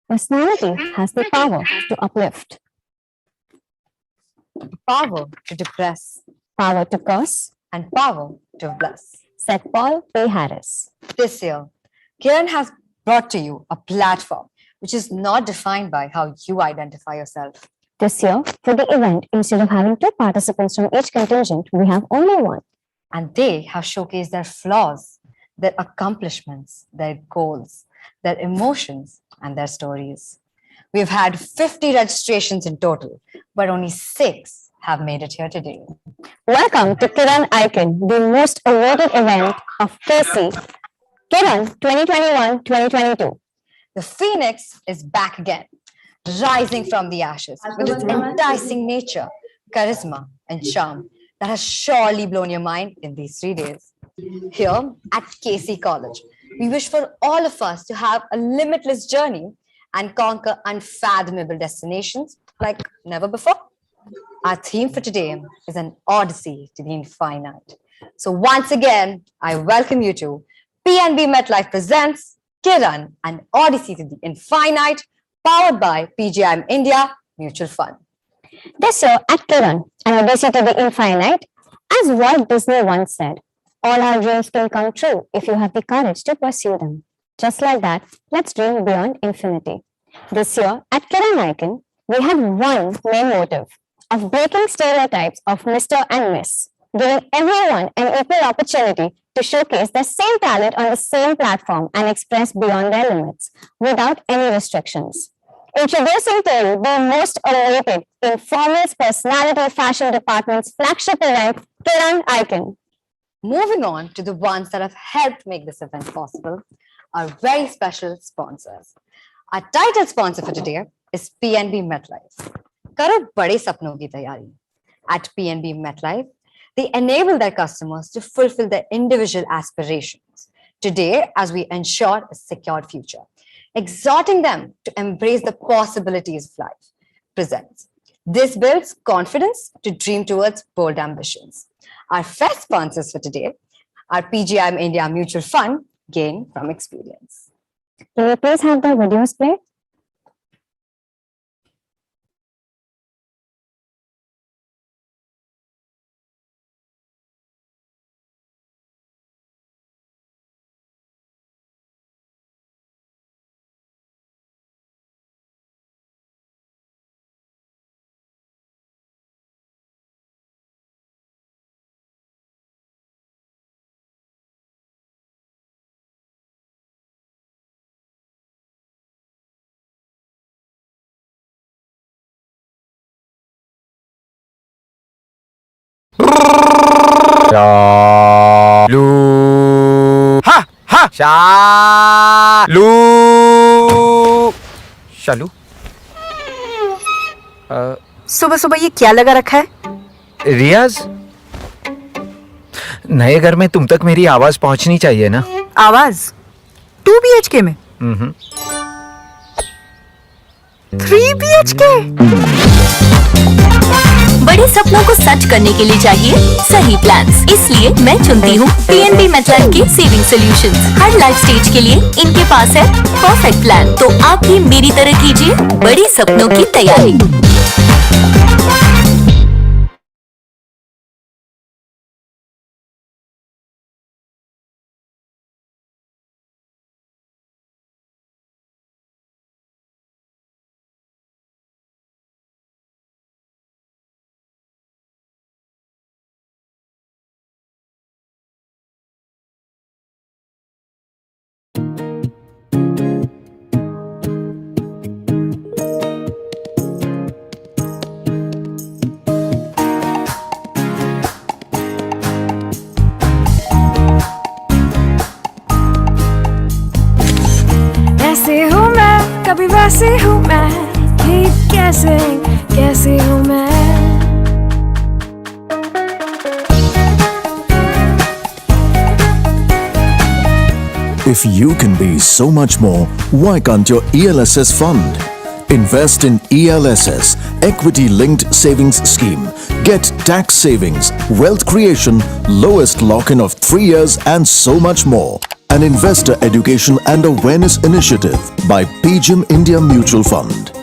Personality has the power to uplift, Power to depress, power to curse, and power to bless. said Paul P. Harris. This year, Kiran has brought to you a platform which is not defined by how you identify yourself. This year, for the event, instead of having two participants from each contingent, we have only one. And they have showcased their flaws, their accomplishments, their goals, their emotions, and their stories. We've had 50 registrations in total, but only 6 have made it here today. Welcome to Kiran Icon, the most awarded event of KC Kiran 2021-2022. The Phoenix is back again, rising from the ashes with its enticing nature, charisma, and charm that has surely blown your mind in these 3 days. Here at KC College, we wish for all of us to have a limitless journey and conquer unfathomable destinations like never before. Our theme for today is an odyssey to the infinite. So once again, I welcome you to PNB MetLife presents Kiran, an odyssey to the infinite, powered by PGIM India Mutual Fund. This year at Kiran, an odyssey to the infinite, as Walt Disney once said, all our dreams can come true if you have the courage to pursue them. Just like that, let's dream beyond infinity. This year at Kiran Icon, we have one main motive of breaking stereotypes of Mr. and Miss, giving everyone an equal opportunity to showcase their same talent on the same platform and express beyond their limits without any restrictions. Introducing to you the most awaited Informal's Personality Fashion Department's flagship event, Kiran Icon. Moving on to the ones that have helped make this event possible, our very special sponsors. Our title sponsor for today is PNB MetLife. Karo bade sapnon ki tayari. At PNB MetLife, they enable their customers to fulfill their individual aspirations today as we ensure a secure future, exhorting them to embrace the possibilities of life presents. This builds confidence to dream towards bold ambitions. Our first sponsors for today are PGIM India Mutual Fund, Gain from Experience. Can you please have the videos played? Shalu. Ha ha. Shalu. शालू सुबह सुबह ये क्या लगा रखा है? रियाज, नए घर में तुम तक मेरी आवाज पहुंचनी चाहिए ना? आवाज 2 BHK में? 3 BHK? बड़े सपनों को सच करने के लिए चाहिए सही प्लान्स। इसलिए मैं चुनती हूँ PNB MetLife के सेविंग सॉल्यूशंस। हर लाइफ स्टेज के लिए इनके पास है परफेक्ट प्लान। तो आप भी मेरी तरह कीजिए बड़े सपनों की तैयारी। कभी वैसे हूँ मैं कि कैसे हूँ मैं। If you can be so much more, why can't your ELSS fund? Invest in ELSS, Equity Linked Savings Scheme. Get tax savings, wealth creation, lowest lock-in of 3 years and so much more. An investor education and awareness initiative by PGIM India Mutual Fund.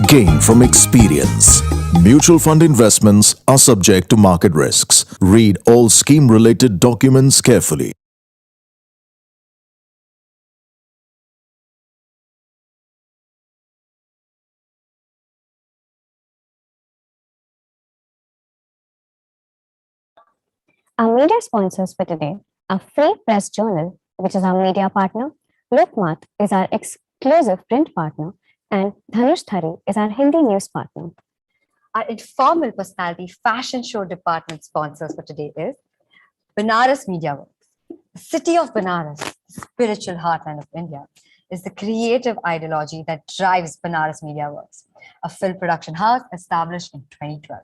Gain from experience. Mutual fund investments are subject to market risks. Read all scheme-related documents carefully. Our media sponsors for today are Free Press Journal, which is our media partner, Lokmat is our exclusive print partner, and Dhanush Thari is our Hindi news partner. Our informal personality fashion show department sponsors for today is Banaras Media Works. The city of Banaras, the spiritual heartland of India, is the creative ideology that drives Banaras Media Works, a film production house established in 2012.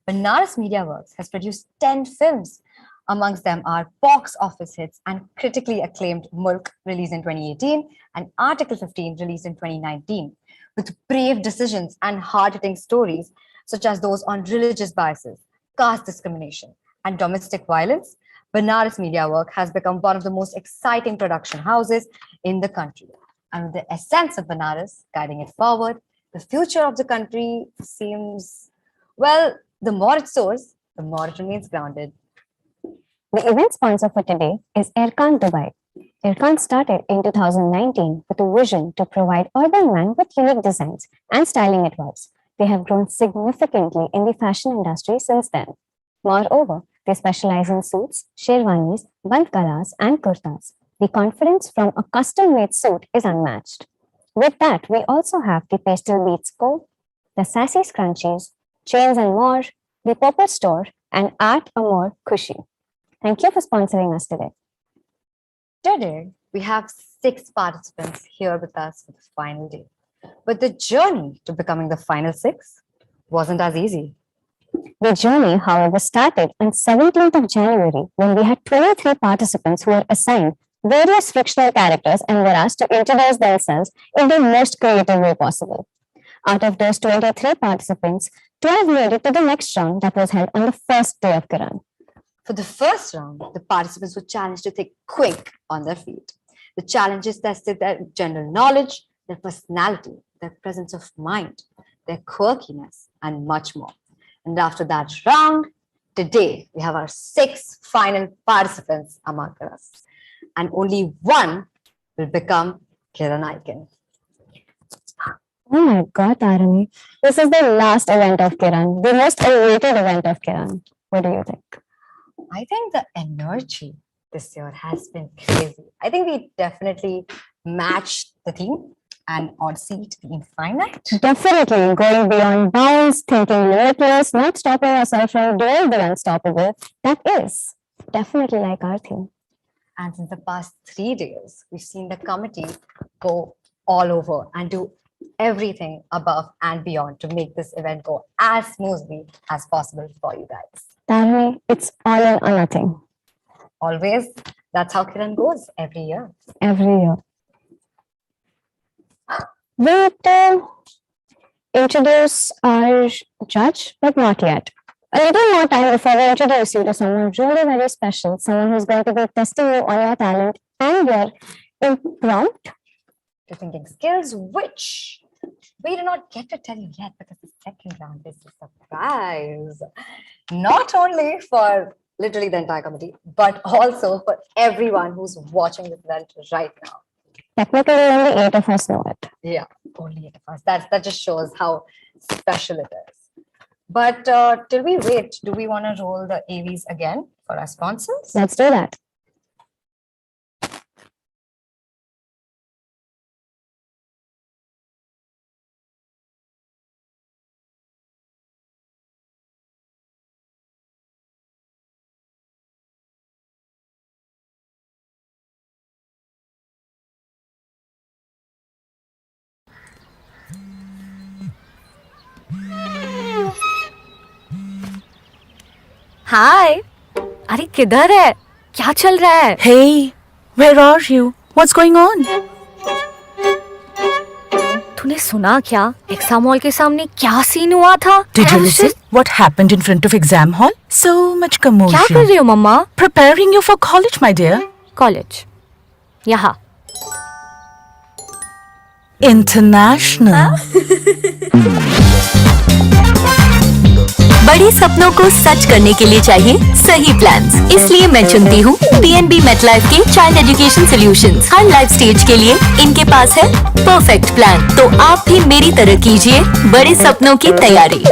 Banaras Media Works has produced 10 films. Amongst them are box office hits and critically acclaimed Mulk, released in 2018, and Article 15, released in 2019, with brave decisions and hard-hitting stories such as those on religious biases, caste discrimination, and domestic violence. Banaras Media Work has become one of the most exciting production houses in the country. And with the essence of Banaras guiding it forward, the future of the country seems, well, the more it soars, the more it remains grounded. The event sponsor for today is Aircan Dubai. Aircan started in 2019 with a vision to provide urban man with unique designs and styling advice. They have grown significantly in the fashion industry since then. Moreover, they specialize in suits, sherwanis, bandkaras, and kurtas. The confidence from a custom-made suit is unmatched. With that, we also have the Pastel Beats Co., the Sassy Scrunchies, Chains and More, the Popper Store, and Art Amor Kushi. Thank you for sponsoring us today. Today, we have 6 participants here with us for the final day. But the journey to becoming the final 6 wasn't as easy. The journey, however, started on 17th of January when we had 23 participants who were assigned various fictional characters and were asked to introduce themselves in the most creative way possible. Out of those 23 participants, 12 made it to the next round that was held on the first day of Kiran. For the first round, the participants were challenged to think quick on their feet. The challenges tested their general knowledge, their personality, their presence of mind, their quirkiness, and much more. And after that round, today we have our 6 final participants among us. And only one will become Kiran Icon. Oh my God, Tarani. This is the last event of Kiran, the most awaited event of Kiran. What do you think? I think the energy this year has been crazy. I think we definitely matched the theme and Odyssey to the infinite. Definitely going beyond bounds, thinking limitless, not stopping ourselves from doing the unstoppable. That is definitely like our theme. And since the past 3 days, we've seen the committee go all over and do everything above and beyond to make this event go as smoothly as possible for you guys. Tarani, it's all in or nothing. Always, that's how Kiran goes every year. Every year. We need to introduce our judge, but not yet. A little more time before we introduce you to someone really very special, someone who's going to be testing you on your talent and your impromptu To thinking skills, which we do not get to tell you yet because the second round is a surprise. Not only for literally the entire committee, but also for everyone who's watching this event right now. Technically, only 8 of us know it. Yeah, only 8 of us. That just shows how special it is. But till we wait, do we want to roll the AVs again for our sponsors? Let's do that. हाय अरे किधर है क्या चल रहा है Hey, where are you? What's going on? तूने सुना क्या? एक्सा मॉल के सामने क्या सीन हुआ था? Did you listen? What happened in front of exam hall? So much commotion. क्या कर रही हो मम्मा? Preparing you for college, my dear. College यहाँ International. बड़े सपनों को सच करने के लिए चाहिए सही प्लान्स। इसलिए मैं चुनती हूँ पीएनबी मेटलाइफ के चाइल्ड एजुकेशन सॉल्यूशंस। हर लाइफ स्टेज के लिए इनके पास है परफेक्ट प्लान। तो आप भी मेरी तरह कीजिए बड़े सपनों की तैयारी।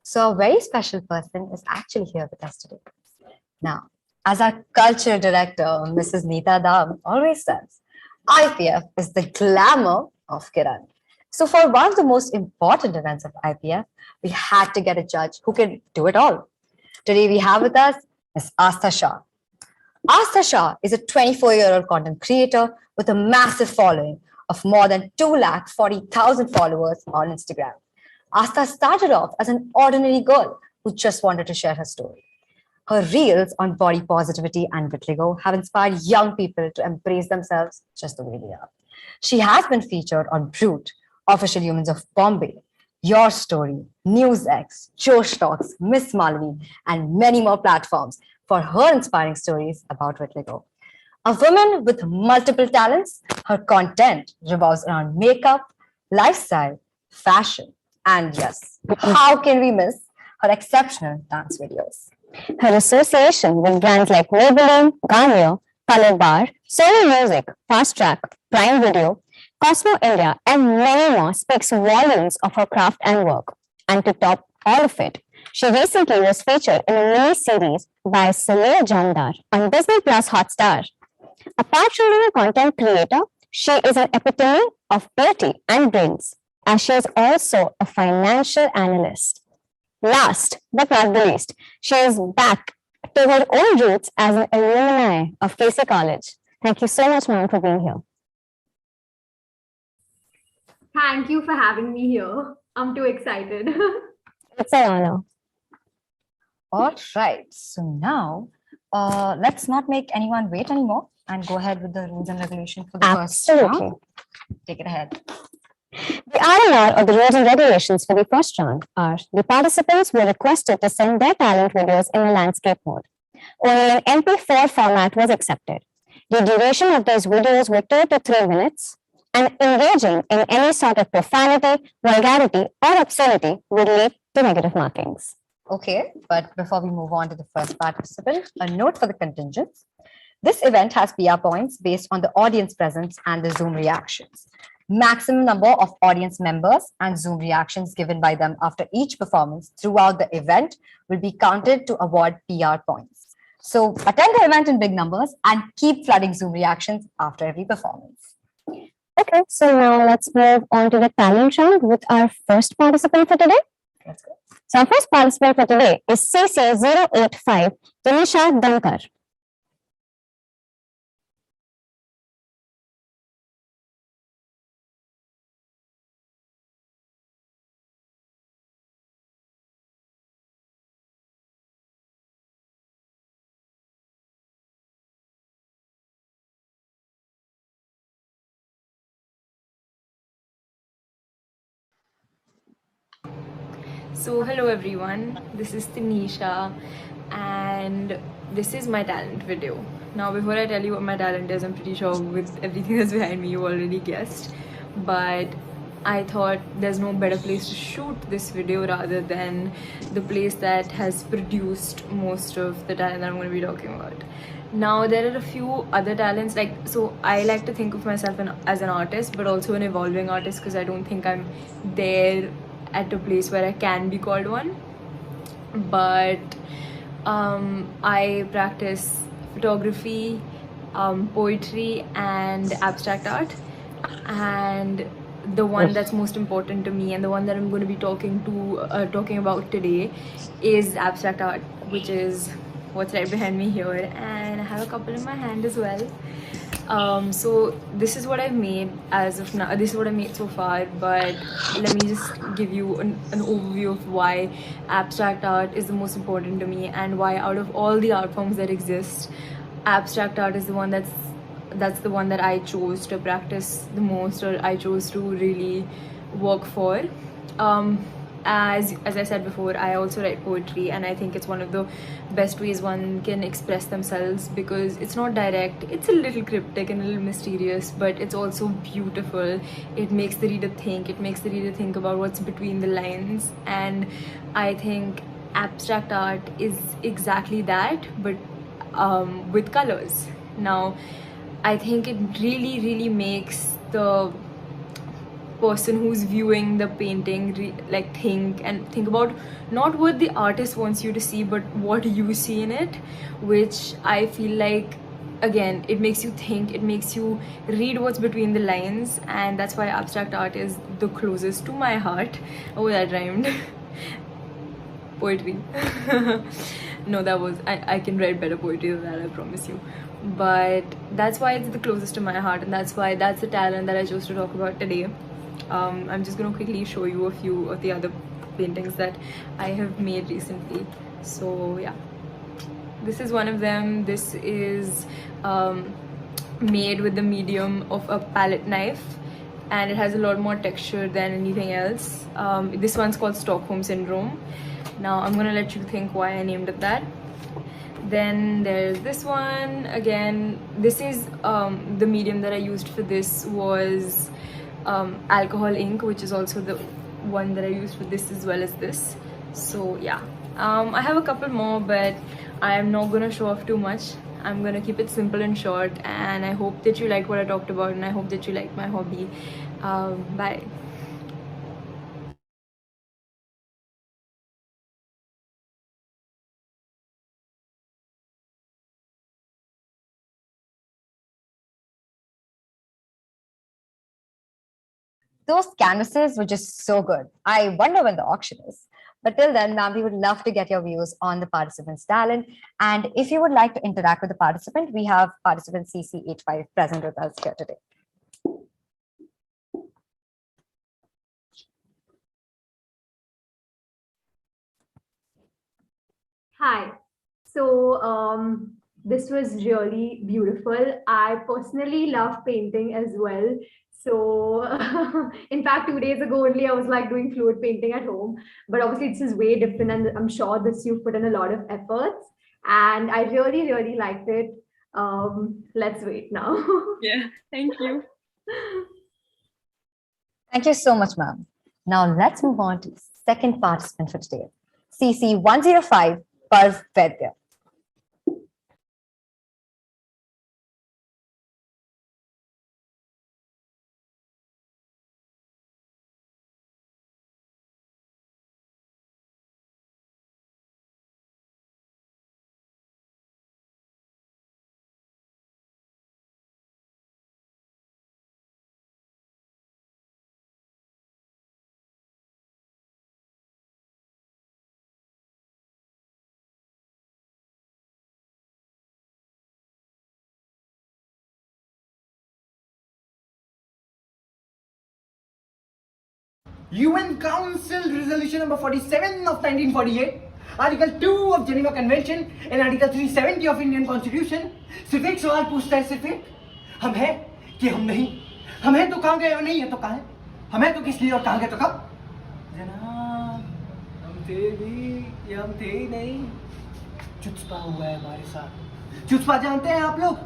So, a very special person is actually here with us today. Now, as our culture director, Mrs. Neeta Dam, always says, IPF is the glamour of Kiran. So, for one of the most important events of IPF, we had to get a judge who can do it all. Today, we have with us Ms. Astha Shah. Astha Shah is a 24-year-old content creator with a massive following of more than 240,000 followers on Instagram. Astha started off as an ordinary girl who just wanted to share her story. Her reels on body positivity and vitiligo have inspired young people to embrace themselves just the way they are. She has been featured on Brute, Official Humans of Bombay, Your Story, NewsX, Josh Talks, Miss Malvi, and many more platforms for her inspiring stories about vitiligo. A woman with multiple talents, her content revolves around makeup, lifestyle, fashion, and yes, how can we miss her exceptional dance videos? Her association with brands like Maybelline, Garnier, Color Bar, Sony Music, Fast Track, Prime Video, Cosmo India, and many more speaks volumes of her craft and work. And to top all of it, she recently was featured in a mini series by Sunil Jamdar on Disney Plus Hotstar. Apart from being a content creator, she is an epitome of beauty and brains, as she is also a financial analyst. Last but not the least, she is back to her old roots as an alumni of KC College. Thank you so much, ma'am, for being here. Thank you for having me here. I'm too excited. It's an honor. All right, so now let's not make anyone wait anymore and go ahead with the rules and regulations for the first Absolutely. round. Take it ahead. The R&R or the rules and regulations for the first round are the participants were requested to send their talent videos in a landscape mode. Only an MP4 format was accepted. The duration of those videos were 2 to 3 minutes, and engaging in any sort of profanity, vulgarity, or obscenity would lead to negative markings. Okay, but before we move on to the first participant, a note for the contingents. This event has PR points based on the audience presence and the Zoom reactions. Maximum number of audience members and Zoom reactions given by them after each performance throughout the event will be counted to award PR points. So attend the event in big numbers and keep flooding Zoom reactions after every performance. Okay, so now let's move on to the talent round with our first participant for today. Let's go. So our first participant for today is CC085, Dinisha Dankar. So, hello everyone, this is Tanisha and this is my talent video. Now, before I tell you what my talent is, I'm pretty sure with everything that's behind me, you already guessed. But I thought there's no better place to shoot this video rather than the place that has produced most of the talent that I'm going to be talking about. Now, there are a few other talents, so I like to think of myself as an artist, but also an evolving artist because I don't think I'm there at a place where I can be called one. But I practice photography, poetry and abstract art, and the one that's most important to me and the one that I'm going to be talking about today is abstract art, which is what's right behind me here, and I have a couple in my hand as well. So this is what I've made as of now. This is what I made so far. But let me just give you an overview of why abstract art is the most important to me, and why out of all the art forms that exist, abstract art is the one that's the one that I chose to practice the most, or I chose to really work for. As I said before, I also write poetry, and I think it's one of the best ways one can express themselves, because it's not direct, it's a little cryptic and a little mysterious, but it's also beautiful. It makes the reader think, about what's between the lines, and I think abstract art is exactly that, but with colors. Now, I think it really makes the person who's viewing the painting think about not what the artist wants you to see, but what you see in it, which I feel like, again, it makes you think, it makes you read what's between the lines, and that's why abstract art is the closest to my heart. Oh, that rhymed. Poetry. No, that was, I can write better poetry than that, I promise you. But that's why it's the closest to my heart, and that's the talent that I chose to talk about today. I'm just gonna quickly show you a few of the other paintings that I have made recently. So yeah, this is one of them. This is made with the medium of a palette knife, and it has a lot more texture than anything else. This one's called Stockholm Syndrome. Now I'm gonna let you think why I named it that. Then there's this one. Again, this is the medium that I used for this was alcohol ink, which is also the one that I used for this as well as this. So yeah, I have a couple more, but I am not gonna show off too much. I'm gonna keep it simple and short, and I hope that you liked what I talked about, and I hope that you liked my hobby. Bye. Those canvases were just so good. I wonder when the auction is. But till then, ma'am, we would love to get your views on the participant's talent. And if you would like to interact with the participant, we have participant CC85 present with us here today. Hi. So this was really beautiful. I personally love painting as well. So in fact, 2 days ago only, I was like doing fluid painting at home. But obviously, this is way different, and I'm sure this you've put in a lot of efforts. And I really liked it. Let's wait now. Yeah, thank you. Thank you so much, ma'am. Now let's move on to the second participant for today. CC105, Parv Vaidya. UN Council Resolution number 47 of 1948, Article 2 of Geneva Convention and Article 370 of Indian Constitution सिर्फ एक सवाल पूछता है, सिर्फ एक, हम हैं कि हम नहीं, हम हैं तो कहाँ गए और नहीं है तो कहाँ है, हम हैं तो किस लिए और कहाँ गए तो कब? जनाब, हम थे भी या हम थे ही नहीं, चुचपा हुआ है हमारे साथ. चुचपा जानते हैं आप लोग?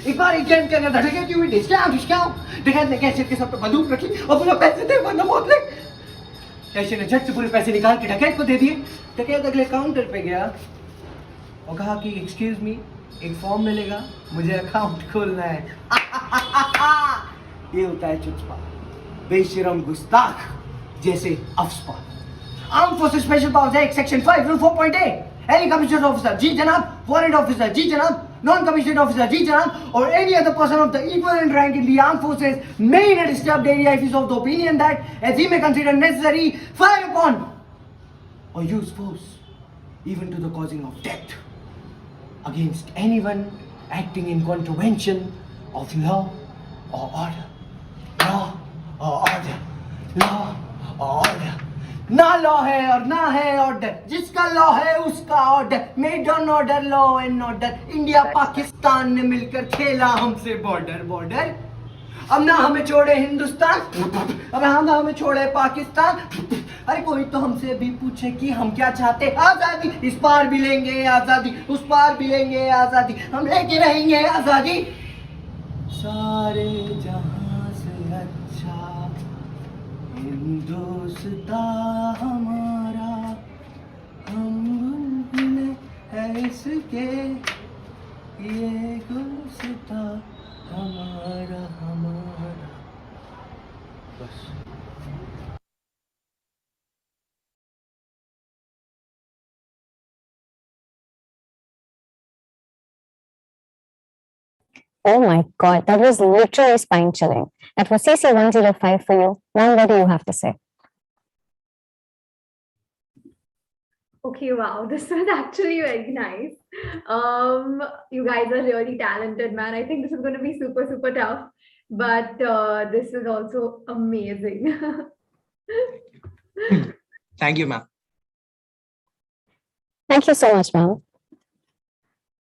एक बार एटीएम के अंदर धड़के की हुई डकैत ने कैशियर के सर पे बंदूक रखी और बोला पैसे दे वरना मौत ले. कैशियर ने झट से पूरे पैसे निकाल के डकैत को दे दिए. डकैत अगले काउंटर पे गया और कहा कि एक्सक्यूज मी, एक फॉर्म मिलेगा, मुझे अकाउंट खोलना है. ये होता है चुचपा, बेशरम गुस्ताख जैसे AFSPA. Armed forces special powers act section 5 rule 4.8. Any commissioned officer, जी जनाब, warrant officer, जी जनाब, non-commissioned officer, जी जनाब, or any other person of the equivalent rank in the armed forces may in a disturbed area if he is of the opinion that, as he may consider necessary, fire upon or use force, even to the causing of death, against anyone acting in contravention of law or order. Law or order. Law or order. ना law है और ना है order, जिसका law है उसका order. Made on order, law and order. India Pakistan ने मिलकर खेला हमसे बॉर्डर बॉर्डर. अब ना हमें छोड़े हिंदुस्तान, अब हम ना हमें छोड़े पाकिस्तान. अरे कोई तो हमसे भी पूछे कि हम क्या चाहते. आजादी. इस पार भी लेंगे आजादी, उस पार भी लेंगे आजादी. हम लेके रहेंगे आजादी. सारे जहां से अच्छा हिंदुस्ता हमारा. हम बुलबुले है इसके, ये गुलसिता हमारा हमारा. बस. Oh my God, that was literally spine chilling. That was CC 105 for you. Now, what do you have to say? Okay, wow, this was actually very nice. You guys are really talented, man. I think this is going to be super, super tough, but this is also amazing. Thank you, ma'am. Thank you so much, ma'am.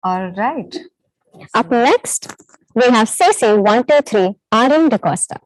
All right. Up next, we have CC 123, Arun DaCosta.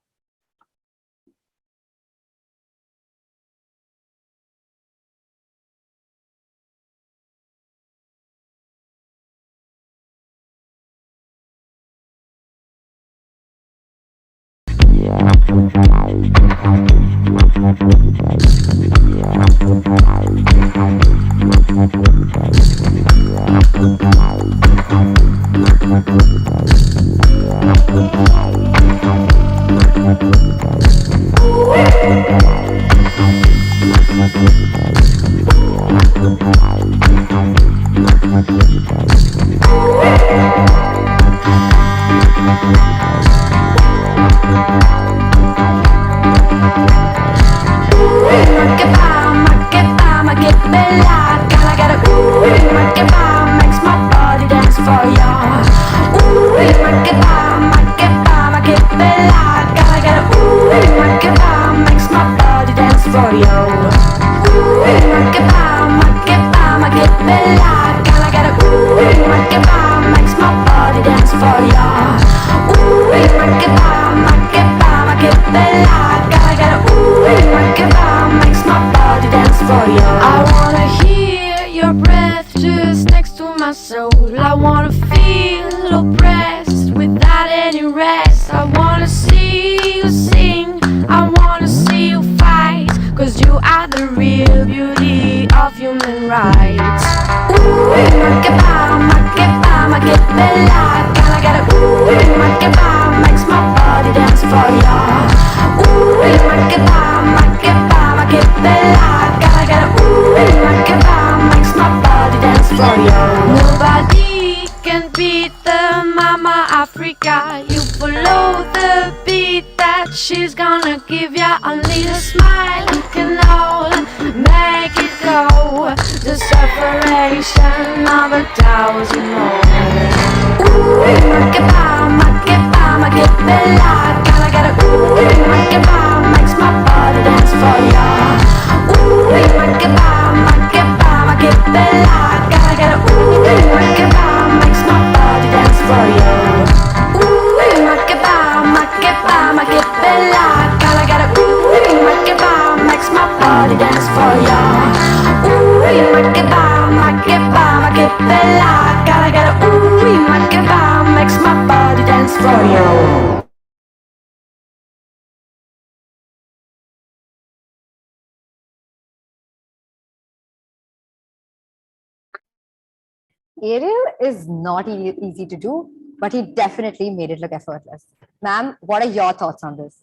Ariel is not easy to do, but he definitely made it look effortless. Ma'am, what are your thoughts on this?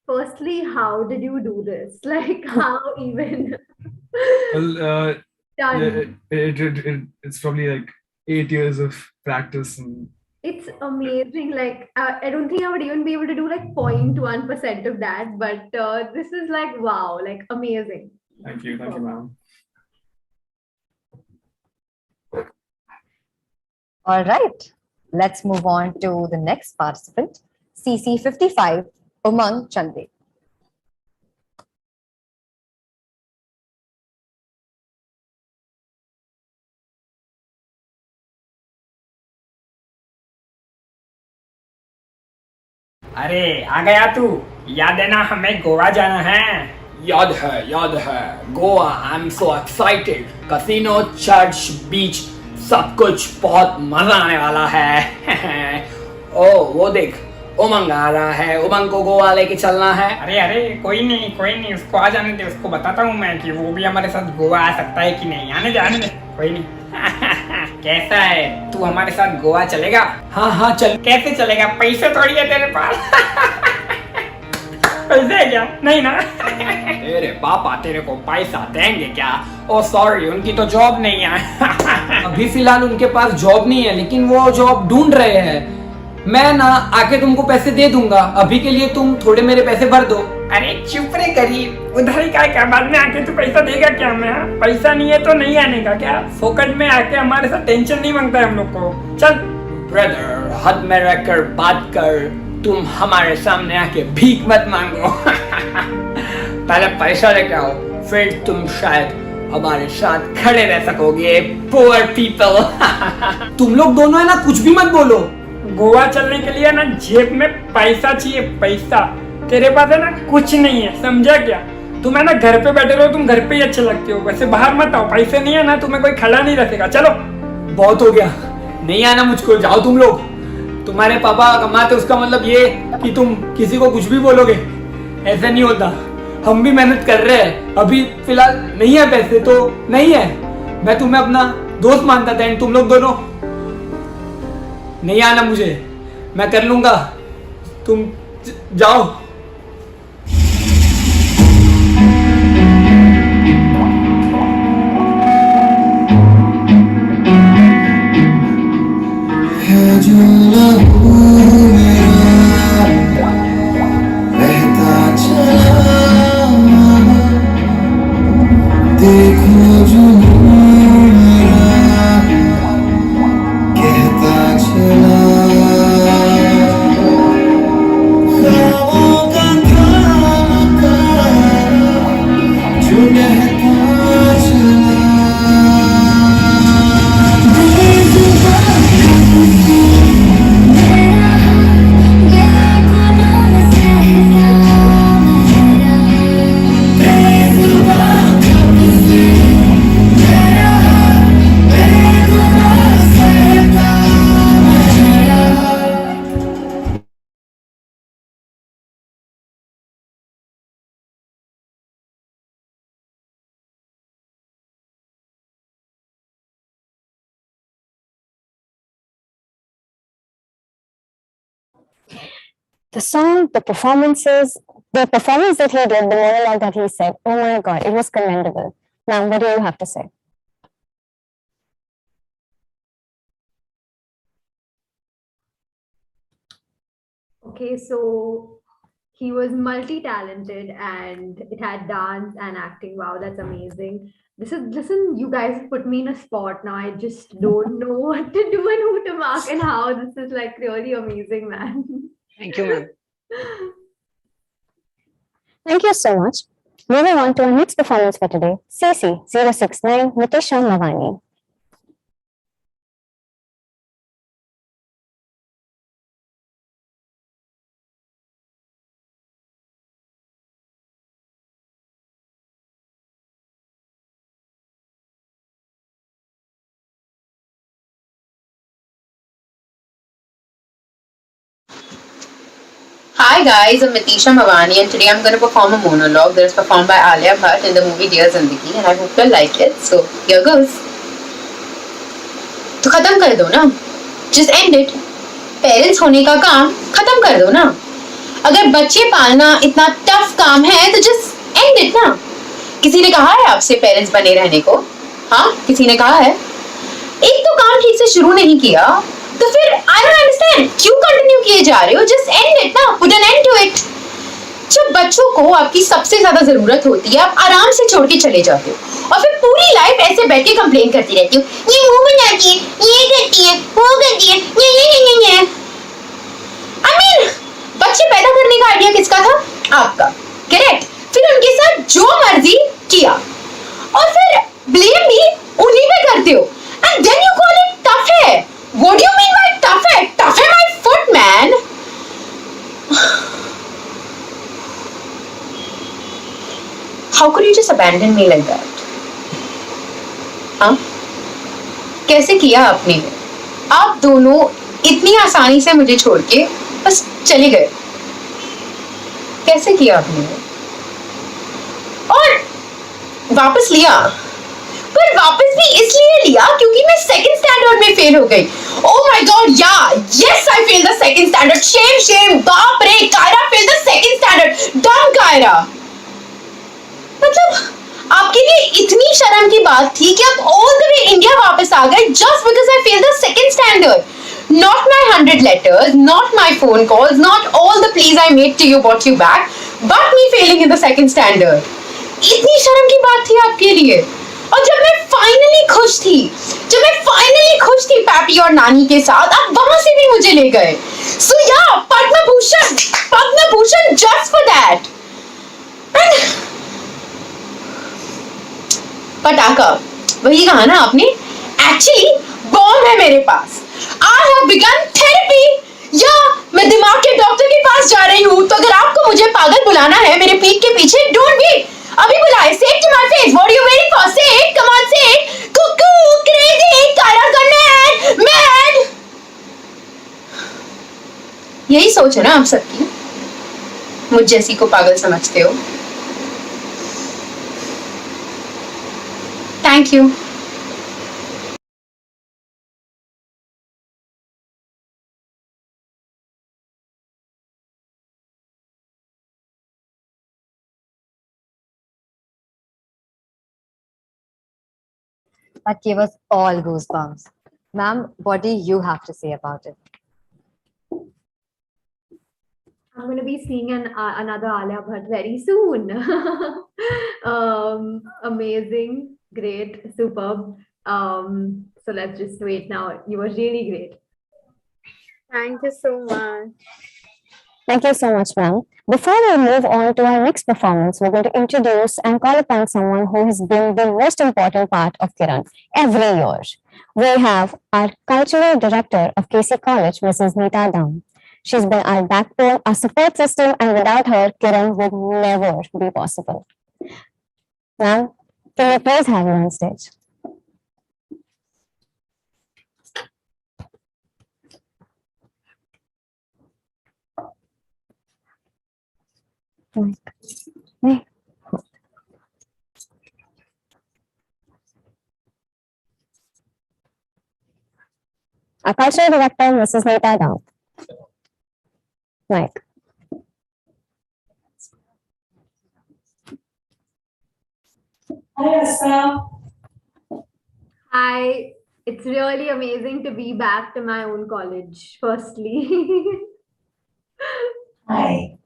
Firstly, how did you do this? Like, how even? Well, Done. it's probably like 8 years of practice, and It's amazing. Like, I don't think I would even be able to do like 0.1% of that, but this is like, wow, like amazing. thank you, ma'am. All right. Let's move on to the next participant, CC55, Umang Chande. अरे आ गया तू। याद है ना हमें गोवा जाना है। याद है Goa. I am so excited. Casino, church, beach, सब कुछ बहुत मजा आने वाला है। ओ वो देख, उमंग आ रहा है। उमंग को गोवा लेके चलना है। अरे कोई नहीं, उसको आ जाने दे। उसको बताता हूँ मैं कि वो भी हमारे साथ गोवा आ सकता है कि नहीं। आने दे कोई नहीं। कैसा है, तू हमारे साथ गोवा चलेगा? हाँ चल। कैसे चलेगा? पैसे थोड़ी है तेरे पास। पैसे है क्या? नहीं ना। तेरे पापा तेरे को पैसा देंगे क्या? ओ सॉरी, उनकी तो जॉब नहीं है। अभी फिलहाल उनके पास जॉब नहीं है, लेकिन वो जॉब ढूंढ रहे हैं। मैं ना आके तुमको पैसे दे दूंगा। अभी के लिए तुम थोड़े मेरे पैसे भर दो। अरे चुप रे गरीब, उधर ही क्या बाद में आके तू पैसा देगा क्या? मैं पैसा नहीं है तो नहीं आने का क्या? फोकट में आके हमारे साथ टेंशन नहीं मांगता है हम लोग को। चल ब्रदर, हद में रहकर बात कर। तुम हमारे सामने आके भीख मत मांगो। पहले पैसा लेके आओ, फिर तुम शायद हमारे साथ खड़े रह सकोगे। Poor people. तुम लोग दोनों है ना, कुछ भी मत बोलो। गोवा चलने के लिए ना जेब में पैसा चाहिए, पैसा। तेरे पास है ना कुछ नहीं है, समझा क्या? तुम है ना घर पे बैठे रहो, तुम घर पे ही अच्छे लगते हो। वैसे बाहर मत आओ, पैसे नहीं है ना, तुम्हें कोई खड़ा नहीं रखेगा। चलो बहुत हो गया, नहीं आना मुझको। जाओ तुम लोग। तुम्हारे पापा कमाते उसका मतलब ये कि तुम किसी को कुछ भी बोलोगे? ऐसा नहीं होता। हम भी मेहनत कर रहे हैं। अभी फिलहाल नहीं है पैसे तो नहीं है। मैं तुम्हें अपना दोस्त मानता था, तुम लोग दोनों नहीं आना मुझे। मैं कर लूंगा, तुम जाओ। The song, the performance that he did, the monologue that he said, oh my God, it was commendable. Now, what do you have to say? Okay, so he was multi-talented and it had dance and acting. Wow, that's amazing. Listen, you guys put me in a spot now. I just don't know what to do and who to mark and how. This is like really amazing, man. Thank you, ma'am. Thank you so much. Moving on to our next performance for today, CC069 Nitisha Mavani. Hi guys, I'm Nitisha Mavani and today I'm going to perform a monologue that is performed by Alia Bhatt in the movie Dear Zindagi and I hope you'll like it. So here goes. तो खत्म कर दो ना, just end it. Parents होने का काम खत्म कर दो ना. अगर बच्चे पालना इतना टफ काम है तो just end it ना. किसी ने कहा है आपसे पेरेंट्स बने रहने को? हाँ, किसी ने कहा है? एक तो काम ठीक से शुरू नहीं किया तो फिर I don't understand क्यों कंटिन्यू किए जा रहे हो? Just end it ना, put an end to it. जब बच्चों को आपकी सबसे ज्यादा जरूरत होती है आप आराम से छोड़ के चले जाते हो और फिर पूरी लाइफ ऐसे बैठ के कंप्लेन करती रहती हो, ये मुंह बनाती है, ये करती है, वो करती है, ये। I mean, बच्चे पैदा करने का आइडिया किसका था? आपका, करेक्ट? फिर उनके साथ जो मर्जी किया और फिर ब्लेम भी उन्हीं पे करते हो and then you call it tough है. What do you mean by tough है? Tough है my foot, man. How could you just abandon me like that? हाँ? कैसे किया आपने? आप दोनों इतनी आसानी से मुझे छोड़ के बस चले गए. कैसे किया आपने? और वापस लिया, पर वापस भी इसलिए लिया क्योंकि मैं सेकंड स्टैंडर्ड में फेल हो गई. Oh my God, yeah, yes, I failed the second standard. Shame, बाप रे, Kiara failed the second standard. Dumb Kiara. मतलब आपके लिए इतनी शर्म की बात थी कि आप all the way इंडिया वापस आ गए just because I failed the second standard. Not my 100 letters, not my phone calls, not all the pleas I made to you brought you back, but me failing in the second standard. इतनी शर्म की बात थी आपके लिए. और जब मैं फाइनली खुश थी पापी और नानी के साथ, आप वहां से भी मुझे ले गए. So yeah, Padma Bhushan just for that. पटाखा, वही कहा ना आपने? Actually, बॉम्ब है मेरे पास. I have begun therapy. या मैं दिमाग के डॉक्टर के पास जा रही हूँ. तो अगर आपको मुझे पागल बुलाना है मेरे पीठ के पीछे, don't wait. अभी बुलाए. Say it to my face. What are you waiting for? Say it. Come on, say it. Cuckoo, crazy, Kiara mad. यही सोच है ना आप सबकी? मुझ जैसी को पागल समझते हो? Thank you. That gave us all goosebumps. Ma'am, what do you have to say about it? I'm going to be seeing another Alia Bhatt very soon. Amazing, great, superb. So let's just wait now. You were really great. Thank you so much. Thank you so much, ma'am. Before we move on to our next performance, we're going to introduce and call upon someone who has been the most important part of Kiran every year. We have our cultural director of KC College, Mrs. Neeta Dam. She's been our backbone, our support system, and without her, Kiran would never be possible. Ma'am, can we please have you on stage? Hey. Our cultural director, Mrs. Neeta Dam. Mike. Hi, Asta. Hi, it's really amazing to be back to my own college, firstly. Hi.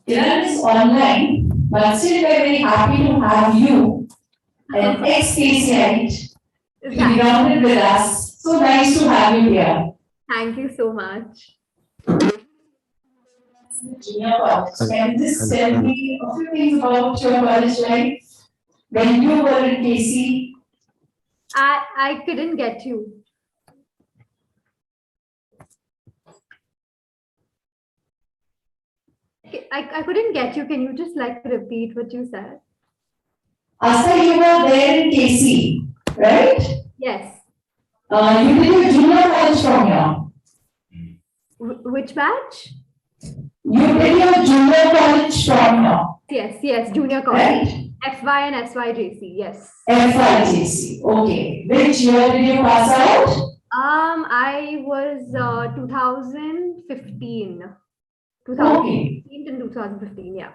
Kiran is online, but still we're very happy to have you, an ex-KCite, to be grounded with us. So nice to have you here. Thank you so much. Junior college. Can you just tell me a few things about your college life? When you were in KC? I couldn't get you. I couldn't get you. Can you just repeat what you said? Asta, you were there in KC, right? Yes. You did your junior college from here. Which batch? You did your junior college from here. Yes, junior college. Right. FY and SYJC, yes. FYJC, okay. Which year did you pass out? I was 2015. 2015 and 2015, yeah.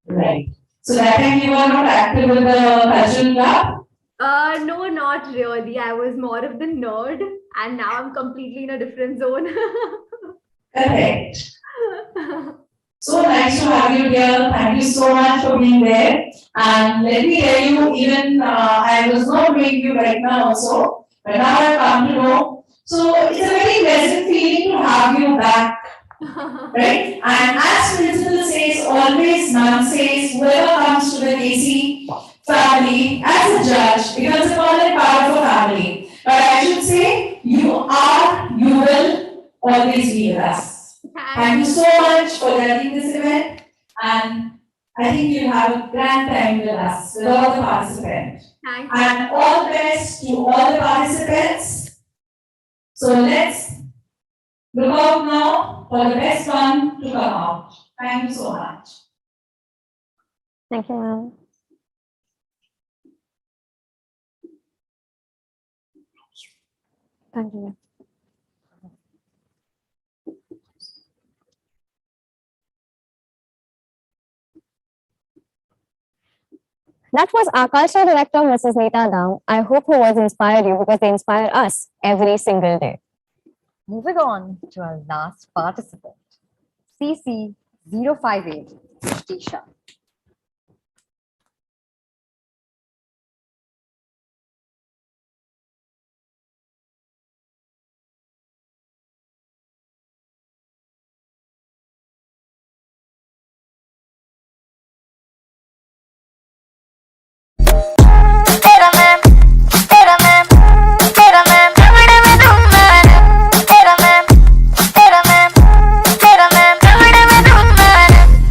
Right. So that time you were not active in the cultural club? No, not really. I was more of the nerd, and now I'm completely in a different zone. Correct. So nice to have you here. Thank you so much for being there. And let me tell you, even I was not knowing you right now also, but now I've come to know. So it's a very pleasant feeling to have you back, right? And as principal says, always none says, whoever comes to the KC family as a judge becomes a permanent part of a family. But I should say, you will always be with us. Thank you so much for running this event, and I think you'll have a grand time with us, with all the participants. Thank you. And all the best to all the participants. So let's look out now for the best one to come out. Thank you so much. Thank you, ma'am. Thank you, ma'am. That was our cultural director, Mrs. Nita Dang. I hope her words inspired you because they inspire us every single day. Moving on to our last participant, CC 058, Tisha.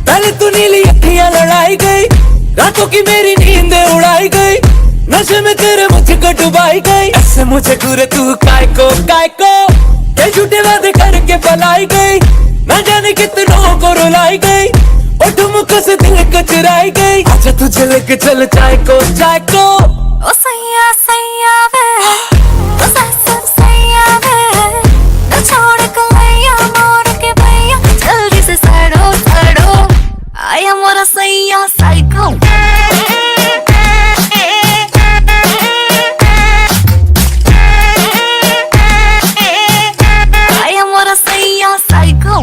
पहले तू नीली अखियां लड़ाई गई, रातों की मेरी नींद उड़ाई गई, नशे में तेरे मुझको डुबाई गई। ऐसे मुझे घूरे तू काय को ये झूठे वादे करके पलाई गई, ना जाने कितनों को रुलाई गई, और ठुमकों से दिल को चुराई गई। आजा तुझे लेके चल चाय को ओ सैया सैया वे, ओ सैया वे, न छोड़ कलैया मोड़ के भैया, जल्दी से सड़ो I am what I say, you're psycho. I am what I say, you're psycho.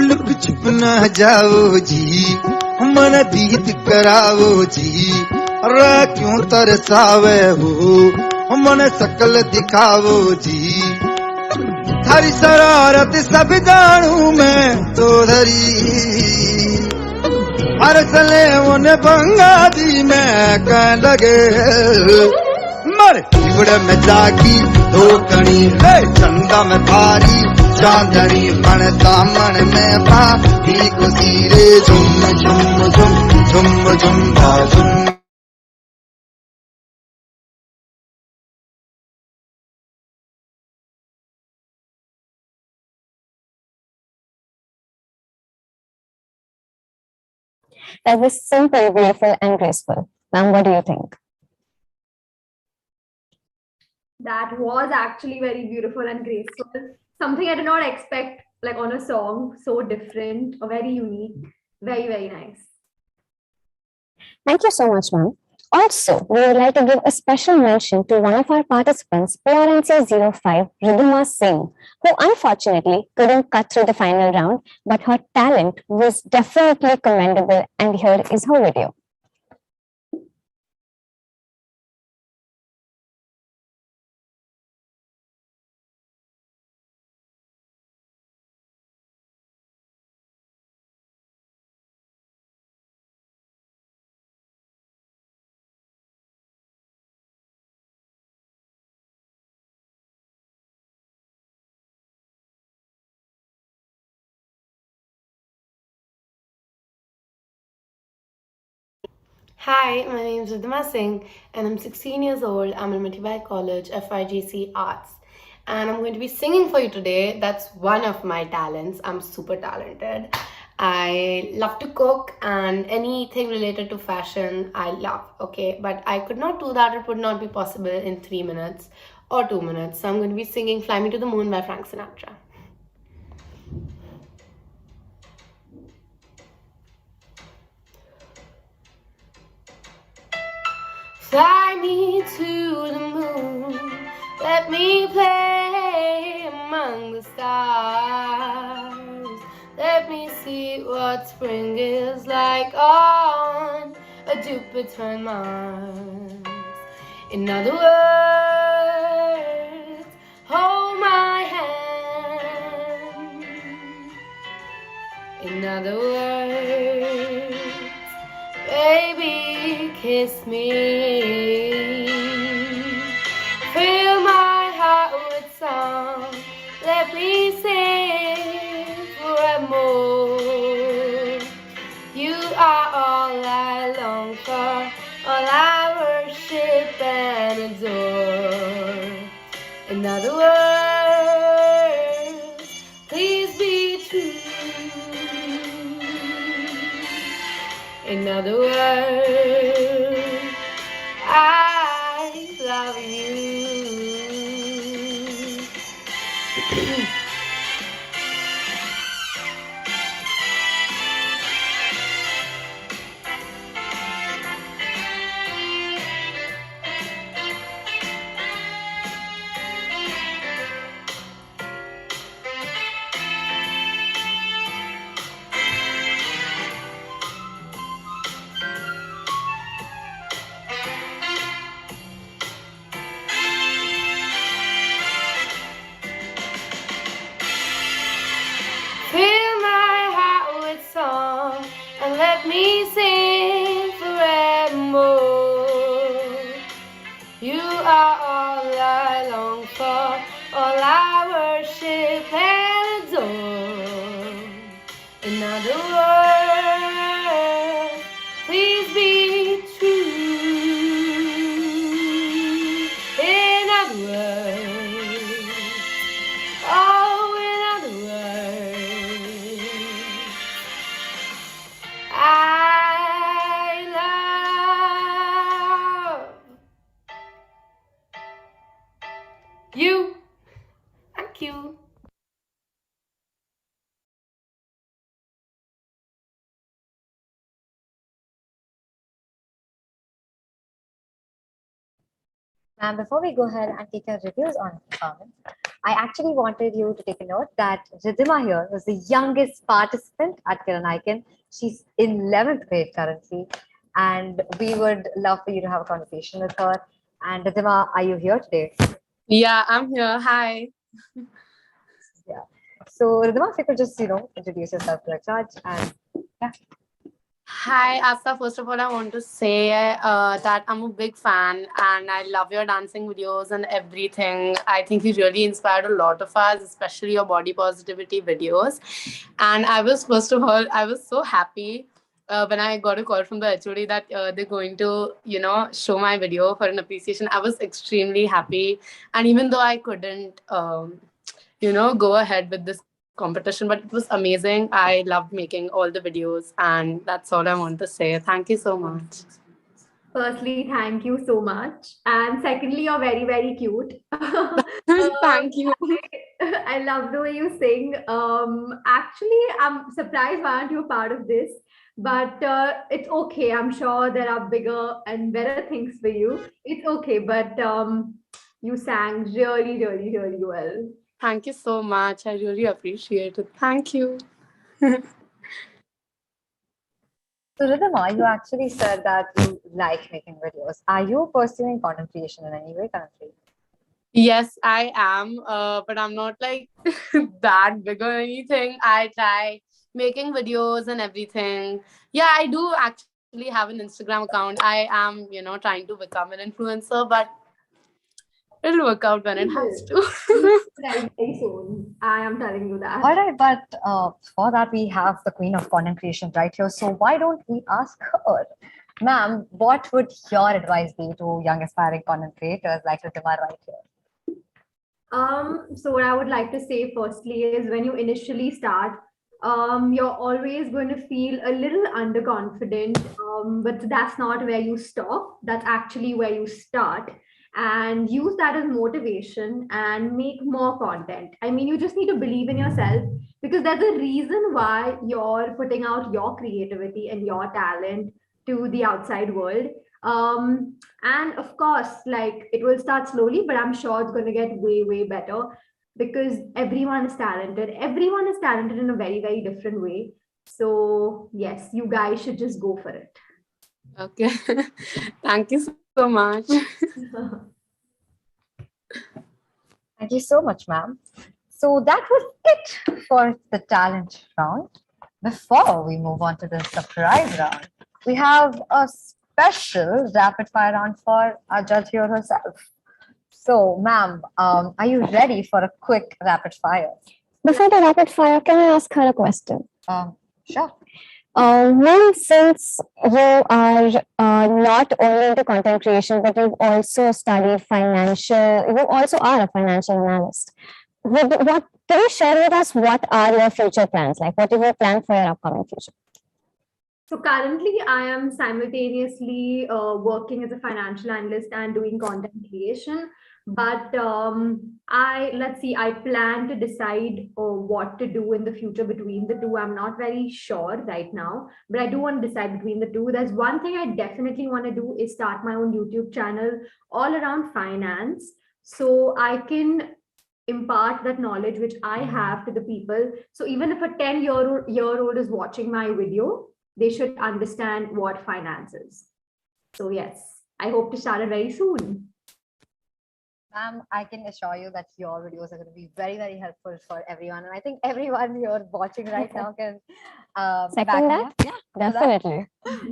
Look छुप न जाओ जी, मन दीद कराओ जी, रे क्यों तरसावे हो, मन शकल दिखाओ जी। थारी शरारत सब जानू मैं तो धरी, हर सले उन्हें भंगा दी मैं कह लगे, मर कीबड़ में जागी दो कणी, चंदा में थारी चांदनी, मन दामन में पापी गुसीरे, झुम झुम झुम झुम झुम झुम। That was simple, beautiful, and graceful. Ma'am, what do you think? That was actually very beautiful and graceful. Something I did not expect, like on a song, so different, or very unique, very, very nice. Thank you so much, ma'am. Also, we would like to give a special mention to one of our participants, PRNC05, Ridhima Singh, who unfortunately couldn't cut through the final round, but her talent was definitely commendable, and here is her video. Hi, my name is Ridhima Singh and I'm 16 years old. I'm in Mithai College, FIGC Arts. And I'm going to be singing for you today. That's one of my talents. I'm super talented. I love to cook and anything related to fashion, I love. Okay, but I could not do that. It would not be possible in 3 minutes or 2 minutes. So I'm going to be singing Fly Me to the Moon by Frank Sinatra. Fly me to the moon, let me play among the stars. Let me see what spring is like on a Jupiter and Mars. In other words, hold my hand. In other words, baby, kiss me. Fill my heart with song. Let me sing forevermore. You are all I long for, all I worship and adore. In other words, please be true. In other words, I love you. Fill my heart with song and let me sing forevermore. You are all I long for, all I worship and adore. In other words, please be true. In other words, oh, in other words, I love you. Thank you. And before we go ahead and take our reviews on performance, I actually wanted you to take a note that Ridhima here was the youngest participant at Kiran Icon. She's in 11th grade currently, and we would love for you to have a conversation with her. And Ridhima, are you here today? Yeah, I'm here. Hi. Yeah. So Ridhima, if you could just, introduce yourself to our judge and yeah. Hi, Asta. First of all, I want to say that I'm a big fan and I love your dancing videos and everything. I think you really inspired a lot of us, especially your body positivity videos. And first of all, I was so happy when I got a call from the HOD that they're going to, show my video for an appreciation. I was extremely happy. And even though I couldn't, go ahead with this competition, but it was amazing. I loved making all the videos, and that's all I want to say. Thank you so much. Firstly, thank you so much. And secondly, you're very, very cute. Thank you. I love the way you sing. Actually, I'm surprised why aren't you a part of this? But it's okay. I'm sure there are bigger and better things for you. It's okay. But you sang really, really, really well. Thank you so much. I really appreciate it. Thank you. So Ridhima, you actually said that you like making videos. Are you pursuing content creation in any way currently? Yes, I am, but I'm not like that big or anything. I try making videos and everything. Yeah, I do actually have an Instagram account. I am, trying to become an influencer, but it'll work out when it has to. Right, very soon. I am telling you that. All right, but for that we have the queen of content creation right here. So why don't we ask her? Ma'am, what would your advice be to young aspiring content creators like Ritima right here? So what I would like to say firstly is when you initially start, you're always going to feel a little underconfident, but that's not where you stop. That's actually where you start. And use that as motivation and make more content. I mean, you just need to believe in yourself because there's a reason why you're putting out your creativity and your talent to the outside world. And of course, like it will start slowly, but I'm sure it's going to get way, way better because everyone is talented. Everyone is talented in a very, very different way. So, yes, you guys should just go for it. Okay. Thank you so much. Thank you so much, ma'am. So that was it for the talent round. Before we move on to the surprise round, we have a special rapid fire round for our judge here herself. So, ma'am, are you ready for a quick rapid fire? Before the rapid fire, can I ask her a question? Sure. Well, since you are not only into content creation, but you've also studied financial, you also are a financial analyst. What can you share with us? What are your future plans? Like, what is your plan for your upcoming future? So currently, I am simultaneously working as a financial analyst and doing content creation. But I plan to decide what to do in the future between the two. I'm not very sure right now, but I do want to decide between the two. There's one thing I definitely want to do is start my own YouTube channel all around finance, so I can impart that knowledge which I have to the people. So even if a 10-year-old is watching my video, they should understand what finance is. So yes, I hope to start it very soon. Ma'am, I can assure you that your videos are going to be very, very helpful for everyone. And I think everyone you're watching right now can Second back me that? up. Yeah, for that. Definitely.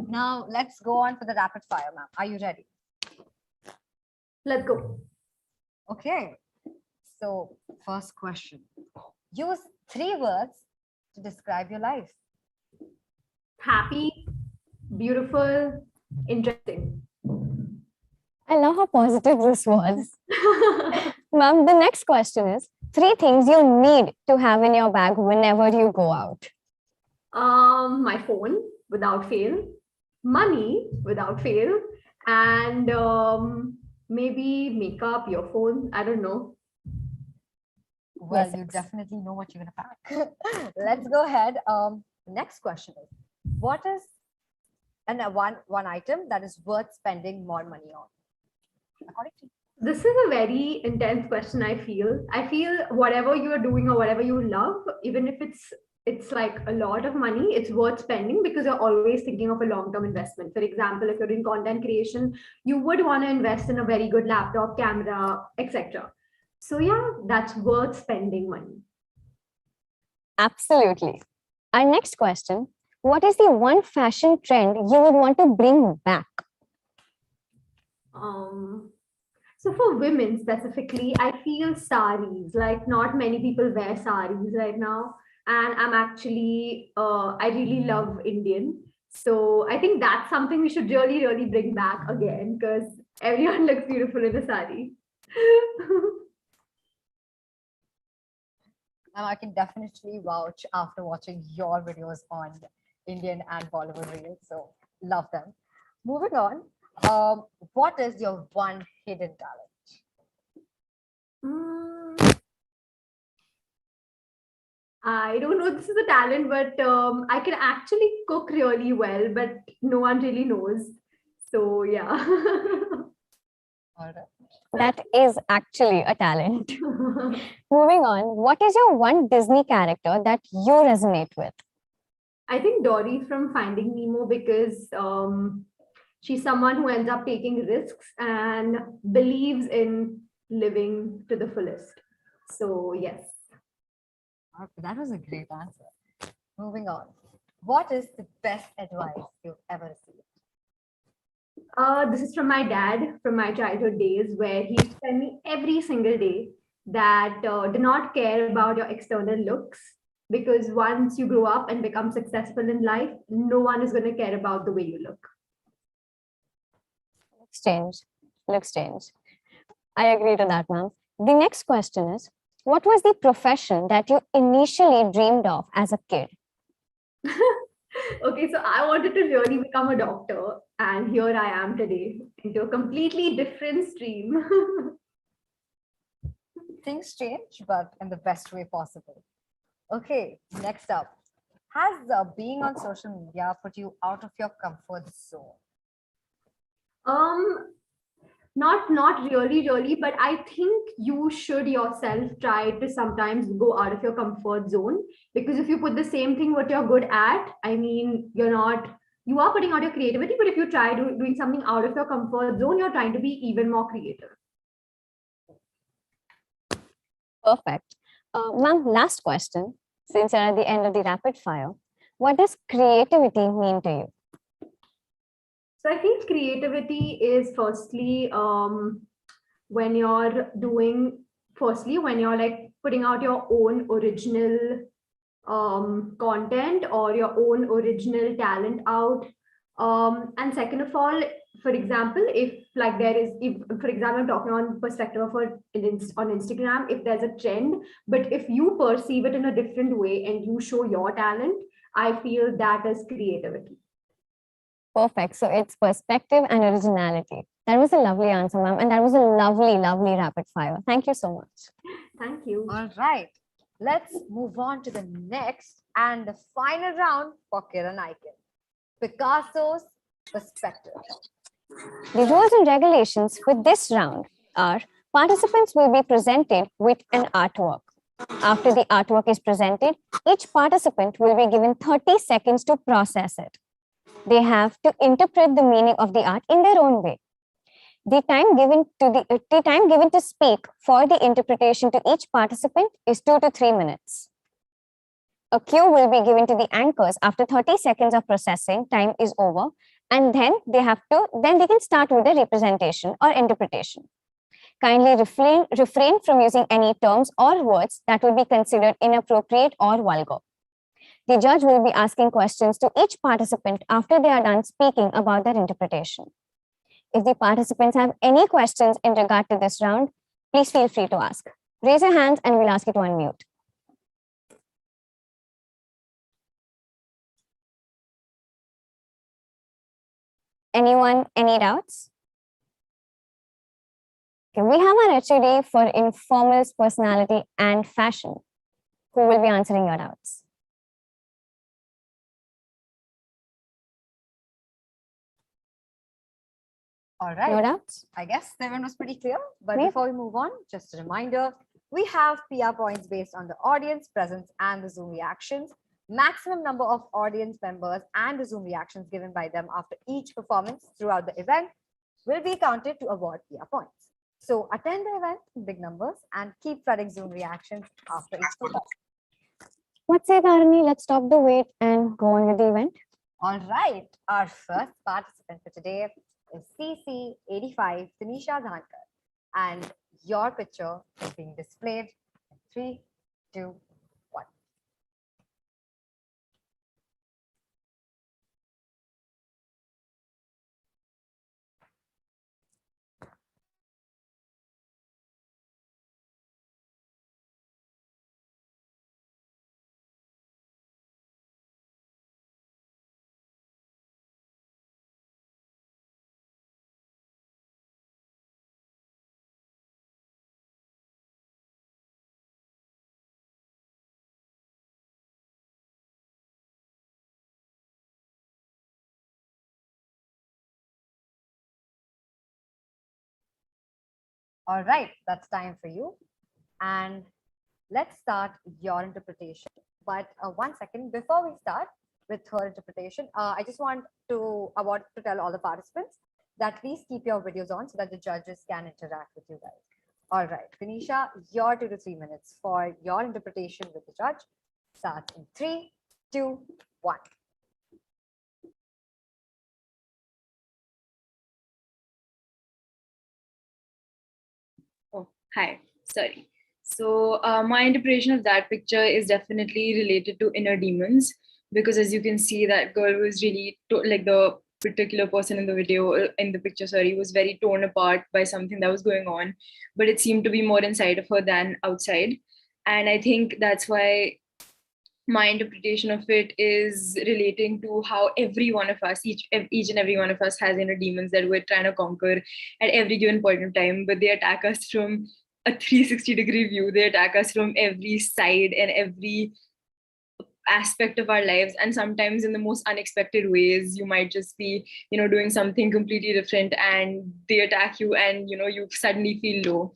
Now, let's go on for the rapid fire, ma'am. Are you ready? Let's go. Okay. So, first question. Use 3 words to describe your life. Happy, beautiful, interesting. I love how positive this was. Ma'am, the next question is 3 things you need to have in your bag whenever you go out. My phone, without fail. Money, without fail. And maybe makeup, earphones. I don't know. Well, you definitely know what you're going to pack. Let's go ahead. Next question is, what is one item that is worth spending more money on? According to you. This is a very intense question. I feel whatever you are doing or whatever you love, even if it's like a lot of money, it's worth spending because you're always thinking of a long-term investment. For example, if you're doing content creation, you would want to invest in a very good laptop, camera, etc. So yeah, that's worth spending money. Absolutely. Our next question, what is the one fashion trend you would want to bring back? So for women specifically, I feel saris, like not many people wear saris right now. And I'm actually, I really love Indian. So I think that's something we should really, really bring back again because everyone looks beautiful in a sari. I can definitely vouch after watching your videos on Indian and Bollywood reels. So love them. Moving on. What is your one hidden talent? I don't know if this is a talent, but I can actually cook really well, but no one really knows. So yeah. All right. That is actually a talent. Moving on, what is your one Disney character that you resonate with? I think Dory from Finding Nemo because she's someone who ends up taking risks and believes in living to the fullest. So yes. That was a great answer. Moving on. What is the best advice you've ever received? This is from my dad from my childhood days, where he used to tell me every single day that do not care about your external looks because once you grow up and become successful in life, no one is going to care about the way you look. Strange. Looks strange. I agree to that, ma'am. The next question is, what was the profession that you initially dreamed of as a kid? Okay, so I wanted to really become a doctor, and here I am today into a completely different stream. Things change, but in the best way possible. Okay, next up. Has being on social media put you out of your comfort zone? Um, not really, but I think you should yourself try to sometimes go out of your comfort zone, because if you put the same thing what you're good at, I mean, you are putting out your creativity, but if you try doing something out of your comfort zone, you're trying to be even more creative. Perfect. Ma'am, last question. Since you're at the end of the rapid fire, what does creativity mean to you? So I think creativity is firstly when you're like putting out your own original content or your own original talent out. And second of all, for example, if for example, I'm talking on perspective of on Instagram, if there's a trend, but if you perceive it in a different way and you show your talent, I feel that is creativity. Perfect. So it's perspective and originality. That was a lovely answer, ma'am. And that was a lovely, lovely rapid fire. Thank you so much. Thank you. All right. Let's move on to the next and the final round for Kiran Icon. Picasso's perspective. The rules and regulations for this round are participants will be presented with an artwork. After the artwork is presented, each participant will be given 30 seconds to process it. They have to interpret the meaning of the art in their own way. The time given to speak for the interpretation to each participant is 2 to 3 minutes. A cue will be given to the anchors after 30 seconds of processing time is over, and then they can start with the representation or interpretation. Kindly refrain from using any terms or words that will be considered inappropriate or vulgar. The judge will be asking questions to each participant after they are done speaking about their interpretation. If the participants have any questions in regard to this round, please feel free to ask. Raise your hands and we'll ask you to unmute. Anyone, any doubts? Okay, we have an HOD for informals, personality, and fashion, who will be answering your doubts. All right. No doubts? I guess the event was pretty clear. But before we move on, just a reminder, we have PR points based on the audience presence and the Zoom reactions. Maximum number of audience members and the Zoom reactions given by them after each performance throughout the event will be counted to award PR points. So attend the event in big numbers and keep flooding Zoom reactions after each performance. What say, Dharani? Let's stop the wait and go on with the event. All right. Our first participant for today is CC85 Tanisha Dhankar, and your picture is being displayed in 3, 2, 1. All right, that's time for you. And let's start your interpretation. But 1 second, before we start with her interpretation, I just want to tell all the participants that please keep your videos on so that the judges can interact with you guys. All right, Tanisha, your 2 to 3 minutes for your interpretation with the judge starts in 3, 2, 1. Oh, hi. Sorry. So my interpretation of that picture is definitely related to inner demons, because as you can see, that girl was really like the particular person in the video, in the picture, sorry, was very torn apart by something that was going on, but it seemed to be more inside of her than outside. And I think that's why my interpretation of it is relating to how every one of us, each and every one of us, has inner demons that we're trying to conquer at every given point in time, but they attack us from a 360-degree view. They attack us from every side and every aspect of our lives, and sometimes in the most unexpected ways. You might just be, doing something completely different, and they attack you, and you suddenly feel low.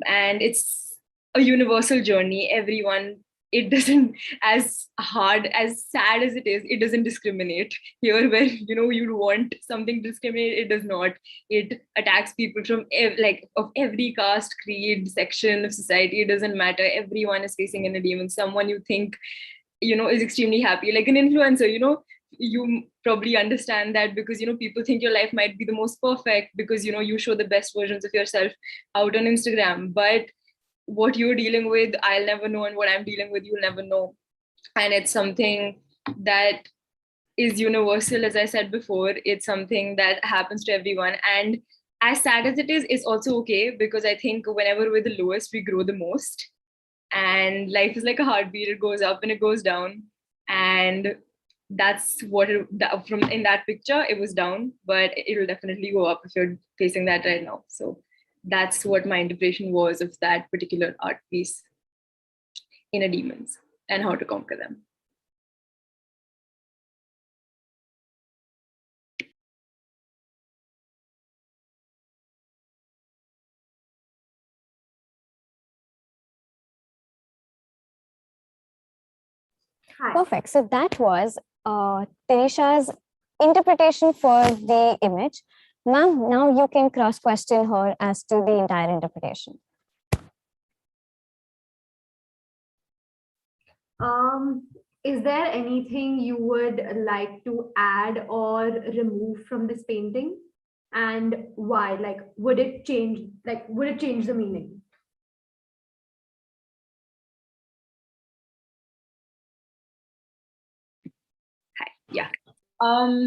And it's a universal journey. Everyone, it doesn't, as hard, as sad as it is, it doesn't discriminate. Here, where you'd want something to discriminate, it does not. It attacks people from of every caste, creed, section of society. It doesn't matter. Everyone is facing inner demons. Someone you think is extremely happy, like an influencer. You probably understand that, because people think your life might be the most perfect, because you show the best versions of yourself out on Instagram. But what you're dealing with, I'll never know, and what I'm dealing with, you'll never know. And it's something that is universal. As I said before, it's something that happens to everyone. And as sad as it is, it's also okay, because I think whenever we're the lowest, we grow the most. And life is like a heartbeat. It goes up and it goes down. And that's what from in that picture, it was down, but it will definitely go up if you're facing that right now. So that's what my interpretation was of that particular art piece, Inner Demons, and how to conquer them. Perfect. So that was Tanisha's interpretation for the image. Ma'am, now you can cross-question her as to the entire interpretation. Is there anything you would like to add or remove from this painting, and why? Like, would it change the meaning? Yeah.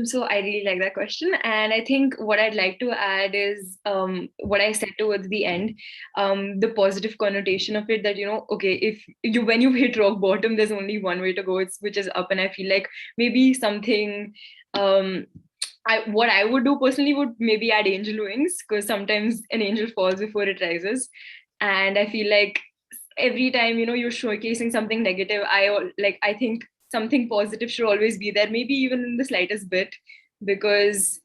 So I really like that question. And I think what I'd like to add is what I said towards the end, the positive connotation of it, that, okay, if when you've hit rock bottom, there's only one way to go, which is up. And I feel like maybe something, what I would do personally would maybe add angel wings, because sometimes an angel falls before it rises. And I feel like every time, you're showcasing something negative, I think something positive should always be there, maybe even in the slightest bit, because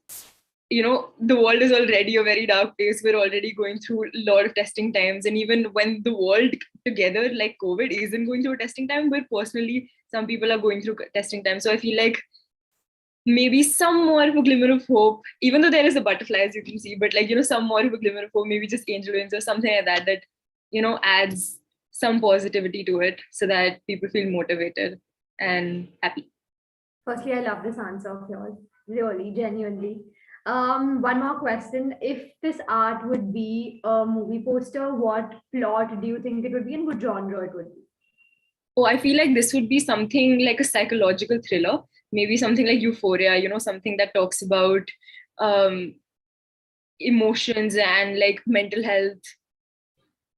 the world is already a very dark place. We're already going through a lot of testing times, and even when the world together, like COVID, isn't going through a testing time, but personally some people are going through testing time. So I feel like maybe some more of a glimmer of hope, even though there is a butterfly, as you can see, but some more of a glimmer of hope, maybe just angel wings or something like that adds some positivity to it, so that people feel motivated and happy. Firstly, I love this answer of yours, really, genuinely. One more question. If this art would be a movie poster, what plot do you think it would be, and what genre it would be? Oh, I feel like this would be something like a psychological thriller, maybe something like Euphoria, something that talks about emotions and like mental health.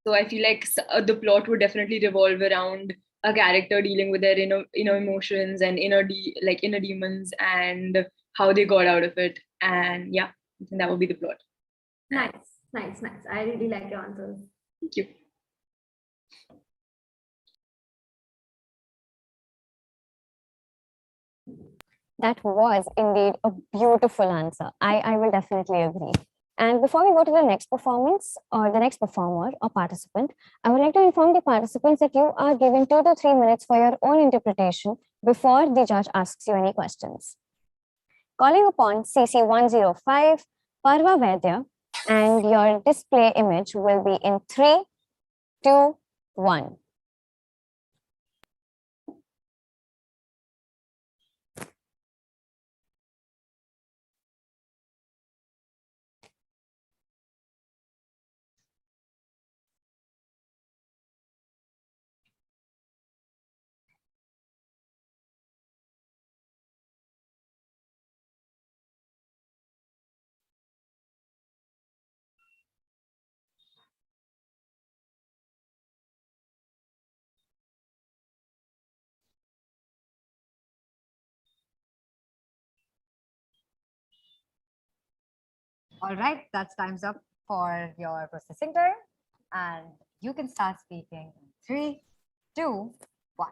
So I feel like the plot would definitely revolve around a character dealing with their inner emotions and inner demons, and how they got out of it. And yeah, I think that would be the plot. Nice. I really like your answers. Thank you. That was indeed a beautiful answer. I will definitely agree. And before we go to the next performance or the next performer or participant, I would like to inform the participants that you are given 2 to 3 minutes for your own interpretation before the judge asks you any questions. Calling upon CC 105, Parva Vaidya, and your display image will be in 3, 2, 1. All right, that's time's up for your processing time. And you can start speaking in 3, 2, 1.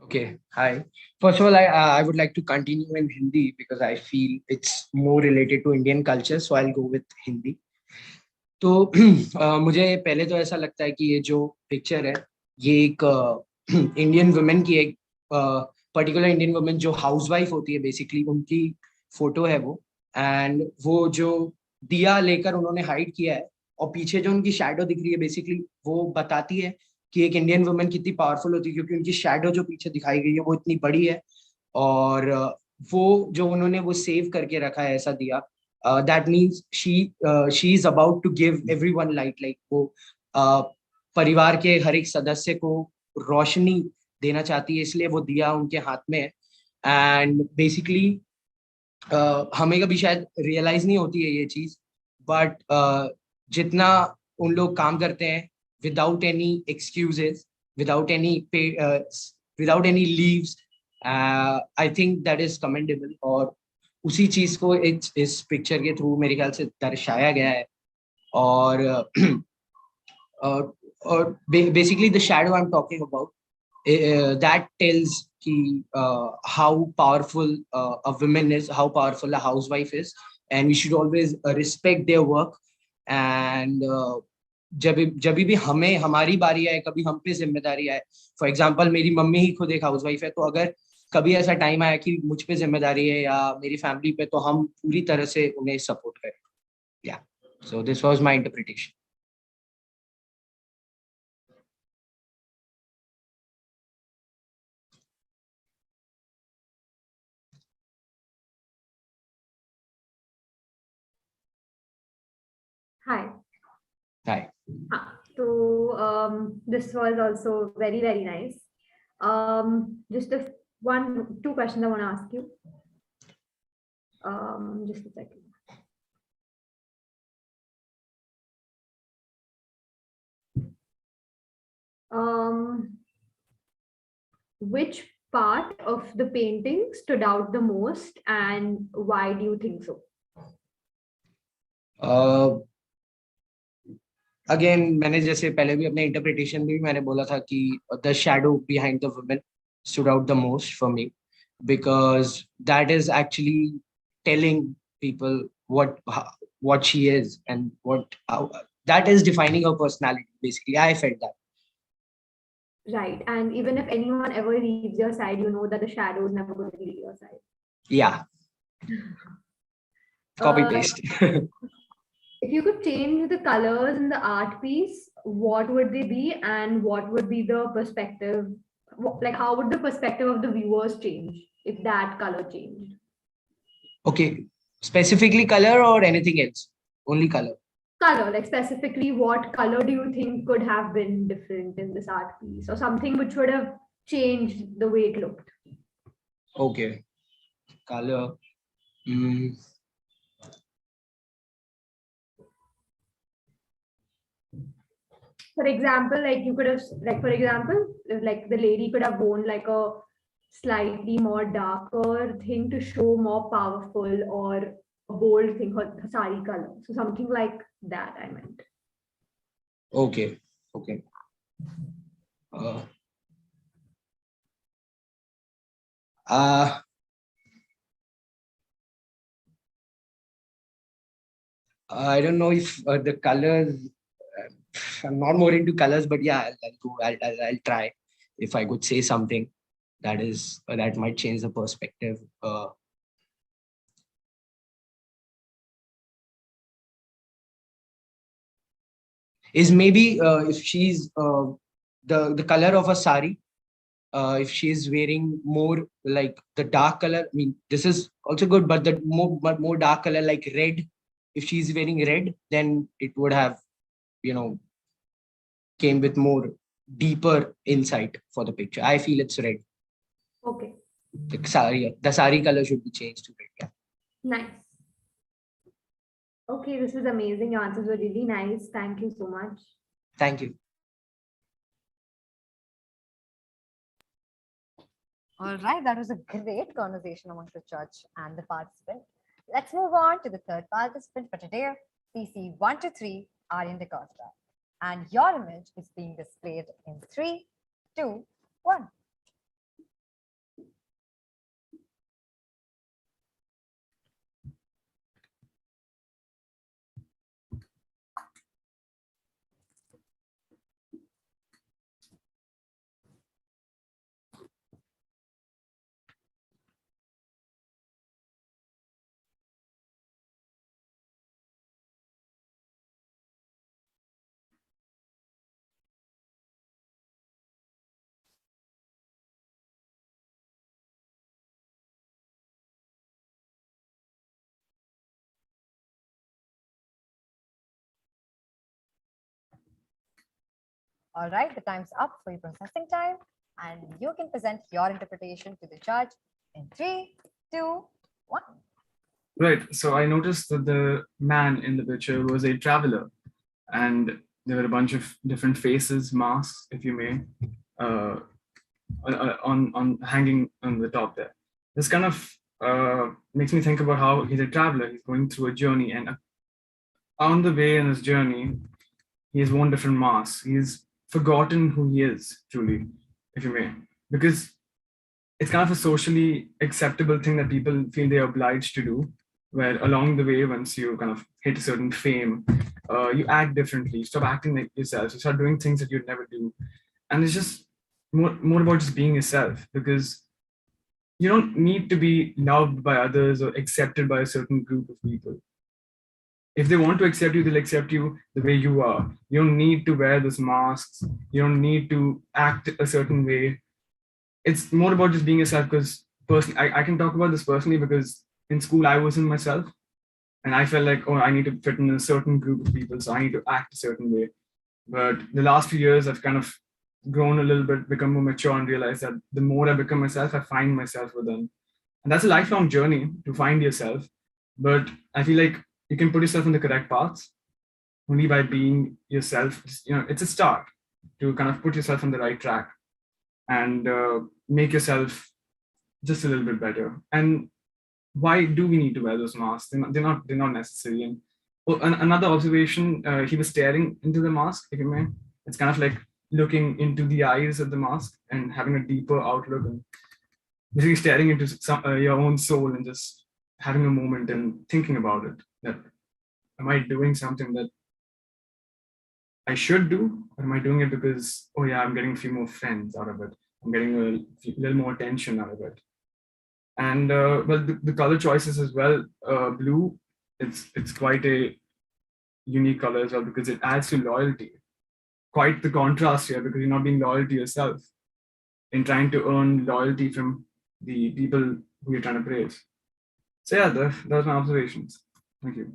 Okay, hi. First of all, I would like to continue in Hindi because I feel it's more related to Indian culture, so I'll go with Hindi. तो मुझे पहले तो ऐसा लगता है कि ये जो पिक्चर है ये एक इंडियन वुमेन की एक पर्टिकुलर इंडियन वुमेन जो हाउसवाइफ होती है बेसिकली उनकी फोटो है वो एंड वो जो दिया लेकर उन्होंने हाइड किया है और पीछे जो उनकी शैडो दिख रही है बेसिकली वो बताती है कि एक इंडियन वुमेन कितनी पावरफुल होती है क्योंकि उनकी शैडो जो पीछे दिखाई गई है वो इतनी बड़ी है और वो जो उन्होंने वो सेव करके रखा है ऐसा दिया that means she is about to give everyone light like वो परिवार के हर एक सदस्य को रोशनी देना चाहती है इसलिए वो दिया उनके हाथ में है एंड बेसिकली हमें कभी शायद रियलाइज नहीं होती है ये चीज बट जितना उन लोग काम करते हैं without any excuses without any leaves I think that is commendable और उसी चीज को इस पिक्चर के थ्रू मेरे ख्याल से दर्शाया गया है और basically the shadow I am talking about that tells कि how powerful a woman is how powerful a housewife is and we should always respect their work and जब भी हमें हमारी बारी आए कभी हम पे जिम्मेदारी आए फॉर एग्जांपल मेरी मम्मी ही खुद एक हाउसवाइफ है तो अगर कभी ऐसा टाइम आया कि मुझ पे जिम्मेदारी है या मेरी फैमिली पे तो हम पूरी तरह से उन्हें सपोर्ट करें या so this was my interpretation Hi. Hi. So this was also very, very nice. Just two questions I want to ask you. Just a second. Which part of the painting stood out the most, and why do you think so? Again मैंने जैसे पहले भी अपने interpretation में भी मैंने बोला था कि the shadow behind the woman stood out the most for me because that is actually telling people what she is and that is defining her personality basically I felt that Right. And even if anyone ever leaves your side, you know that the shadow is never going to leave your side. yeah copy paste If you could change the colors in the art piece, what would they be and what would be the perspective? Like, how would the perspective of the viewers change if that color changed? okay specifically color or anything else only color Color, like specifically what color do you think could have been different in this art piece or something which would have changed the way it looked? okay color For example, like you could have, like, for example, like the lady could have worn like a slightly more darker thing to show more powerful or a bold thing, her sari color. So something like that, I meant. okay I don't know if the colors. I'm not more into colors, but yeah, I'll try. If I could say something that might change the perspective. Is maybe if she's the color of a sari. If she's wearing more like the dark color, I mean, this is also good, but the more dark color like red. If she's wearing red, then it would have, came with more deeper insight for the picture. I feel it's red. Okay. The sari color should be changed to red. Yeah. Nice. Okay, this is amazing. Your answers were really nice. Thank you so much. Thank you. All right, that was a great conversation amongst the judge and the participant. Let's move on to the third participant for today, PC 123, Aryan DeCosta. And your image is being displayed in 3, 2, 1. All right, the time's up for your processing time, and you can present your interpretation to the judge in 3, 2, 1. Right. So I noticed that the man in the picture was a traveler, and there were a bunch of different faces, masks, if you may, uh, on hanging on the top there. This kind of makes me think about how he's a traveler. He's going through a journey, and on the way in his journey, he has worn different masks. He's forgotten who he is, truly, if you may, because it's kind of a socially acceptable thing that people feel they're obliged to do, where along the way, once you kind of hit a certain fame, you act differently, you stop acting like yourself, you start doing things that you'd never do. And it's just more about just being yourself, because you don't need to be loved by others or accepted by a certain group of people. If they want to accept you, they'll accept you the way you are. You don't need to wear those masks. You don't need to act a certain way. It's more about just being yourself, because personally, I can talk about this personally because in school I wasn't myself, and I felt like, oh, I need to fit in a certain group of people, so I need to act a certain way. But the last few years, I've kind of grown a little bit, become more mature, and realized that the more I become myself, I find myself within. And that's a lifelong journey to find yourself. But I feel like you can put yourself on the correct paths only by being yourself. It's a start to kind of put yourself on the right track and make yourself just a little bit better. And why do we need to wear those masks? They're not necessary. And another observation, he was staring into the mask, if you may. It's kind of like looking into the eyes of the mask and having a deeper outlook, and basically staring into your own soul and just having a moment and thinking about it. That, am I doing something that I should do? Or am I doing it because, oh yeah, I'm getting a few more friends out of it. I'm getting a little more attention out of it. And well, the color choices as well, blue, it's quite a unique color as well, because it adds to loyalty. Quite the contrast here, because you're not being loyal to yourself in trying to earn loyalty from the people who you're trying to praise. So yeah, those are my observations. Thank you.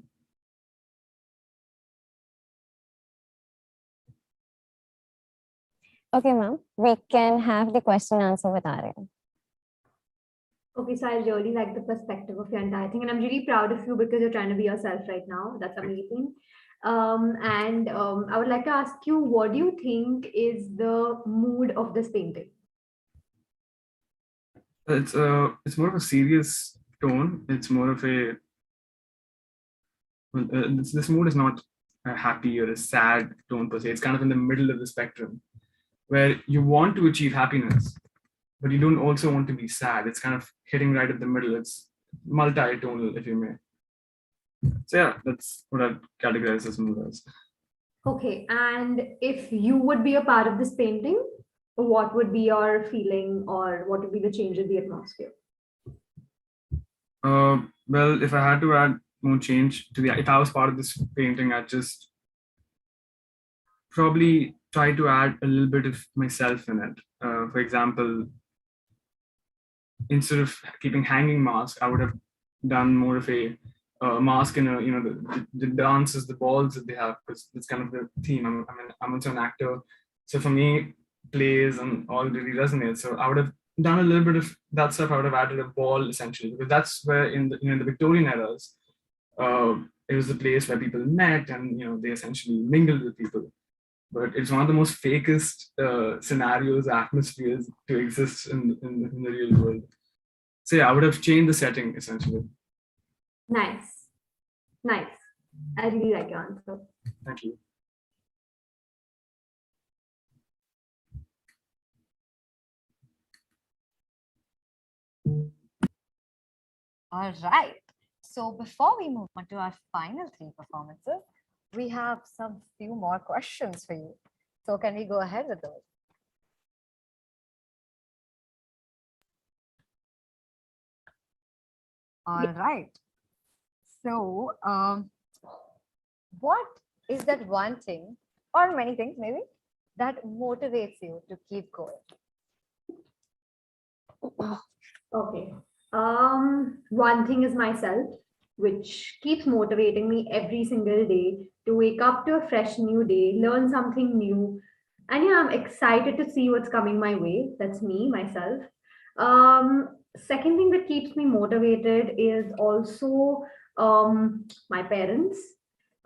Okay, ma'am, we can have the question answer with Aryan. Okay, so I really like the perspective of your entire thing, and I'm really proud of you because you're trying to be yourself right now. That's amazing. I would like to ask you, what do you think is the mood of this painting? It's more of a serious tone. It's more of a this mood is not a happy or a sad tone per se. It's kind of in the middle of the spectrum, where you want to achieve happiness, but you don't also want to be sad. It's kind of hitting right at the middle. It's multi-tonal, if you may. So yeah, that's what I'd categorize as mood as. Okay, and if you would be a part of this painting, what would be your feeling, or what would be the change in the atmosphere? Well, if I had to add more change to if I was part of this painting, I'd just probably try to add a little bit of myself in it. For example, instead of keeping hanging mask, I would have done more of a mask in the dances, the balls that they have, because it's kind of the theme. I'm also an actor, so for me, plays and all really resonate. So I would have done a little bit of that stuff. I would have added a ball essentially, because that's where in the Victorian eras, it was the place where people met and they essentially mingled with people. But it's one of the most fakest scenarios, atmospheres to exist in the real world. So yeah, I would have changed the setting essentially. Nice. Nice. I really like your answer. Thank you. All right. So before we move on to our final three performances, we have some few more questions for you. So can we go ahead with those? All right. So, what is that one thing, or many things maybe, that motivates you to keep going? Okay. One thing is myself, which keeps motivating me every single day to wake up to a fresh new day, learn something new. And yeah, I'm excited to see what's coming my way. That's me, myself. Second thing that keeps me motivated is also my parents.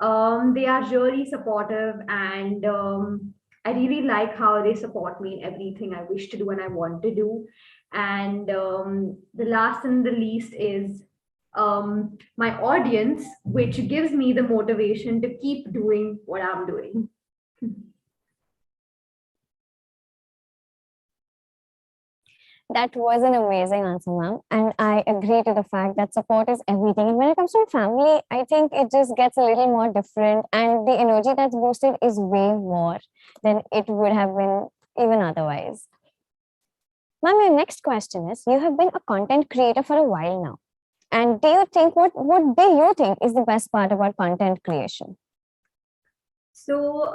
They are really supportive, and I really like how they support me in everything I wish to do and I want to do. And the last and the least is my audience, which gives me the motivation to keep doing what I'm doing. That was an amazing answer, ma'am. And I agree to the fact that support is everything. And when it comes to family, I think it just gets a little more different. And the energy that's boosted is way more than it would have been even otherwise. Ma'am, my next question is, you have been a content creator for a while now. And do you think what do you think is the best part about content creation? So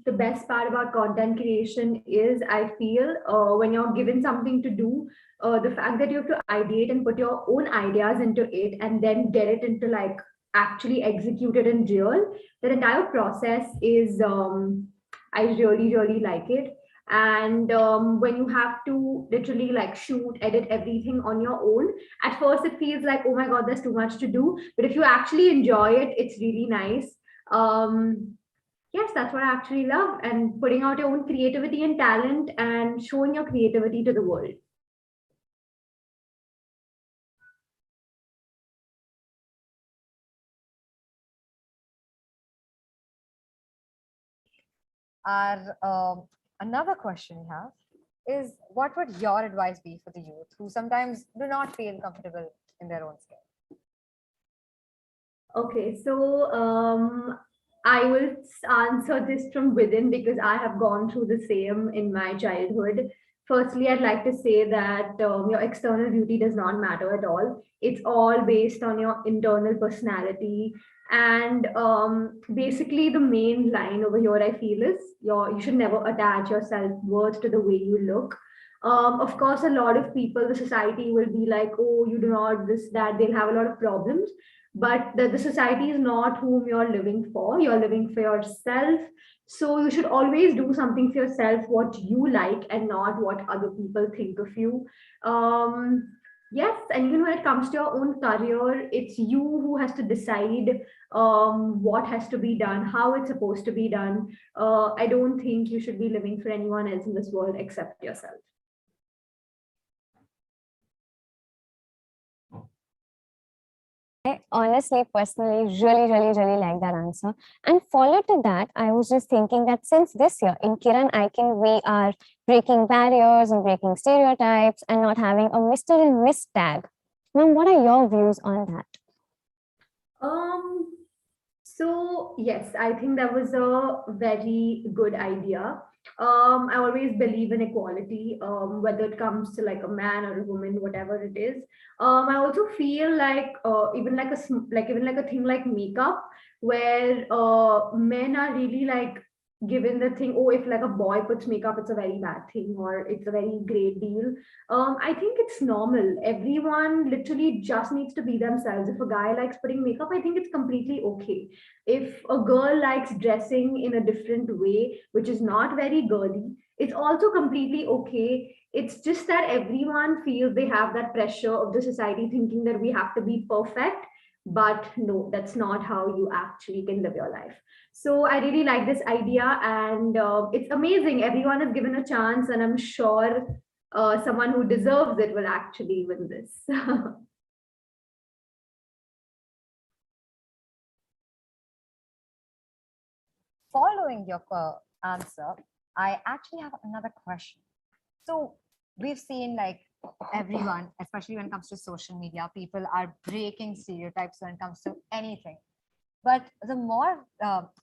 the best part about content creation is I feel when you're given something to do, the fact that you have to ideate and put your own ideas into it and then get it into like actually executed in real, that entire process is I really like it. And when you have to literally like shoot, edit everything on your own, at first it feels like, oh my God, there's too much to do. But if you actually enjoy it, it's really nice. Yes, that's what I actually love, and putting out your own creativity and talent and showing your creativity to the world. Our another question we have is, what would your advice be for the youth who sometimes do not feel comfortable in their own skin? Okay, so I will answer this from within because I have gone through the same in my childhood. Firstly, I'd like to say that your external beauty does not matter at all. It's all based on your internal personality. And basically, the main line over here I feel is you should never attach your self worth to the way you look. Of course, a lot of people, the society will be like, oh, you do not this, that, they'll have a lot of problems, but the society is not whom you're living for. You're living for yourself. So you should always do something for yourself, what you like, and not what other people think of you. Yes, and even when it comes to your own career, it's you who has to decide what has to be done, how it's supposed to be done. I don't think you should be living for anyone else in this world except yourself. I honestly, personally, really like that answer. And follow to that, I was just thinking that since this year in Kiran Icon, we are breaking barriers and breaking stereotypes and not having a Mr. and Miss tag. Ma'am, what are your views on that? Um, so yes, I think that was a very good idea. I always believe in equality, whether it comes to like a man or a woman, whatever it is. I also feel like even like even like a thing like makeup, where men are really like given the thing, oh, if like a boy puts makeup, it's a very bad thing or it's a very great deal. I think it's normal. Everyone literally just needs to be themselves. If a guy likes putting makeup, I think it's completely okay. If a girl likes dressing in a different way, which is not very girly, it's also completely okay. It's just that everyone feels they have that pressure of the society thinking that we have to be perfect. But no, that's not how you actually can live your life. So I really like this idea, and it's amazing. Everyone is given a chance, and I'm sure someone who deserves it will actually win this. following your answer, I actually have another question. So we've seen like everyone, especially when it comes to social media, people are breaking stereotypes when it comes to anything. But the more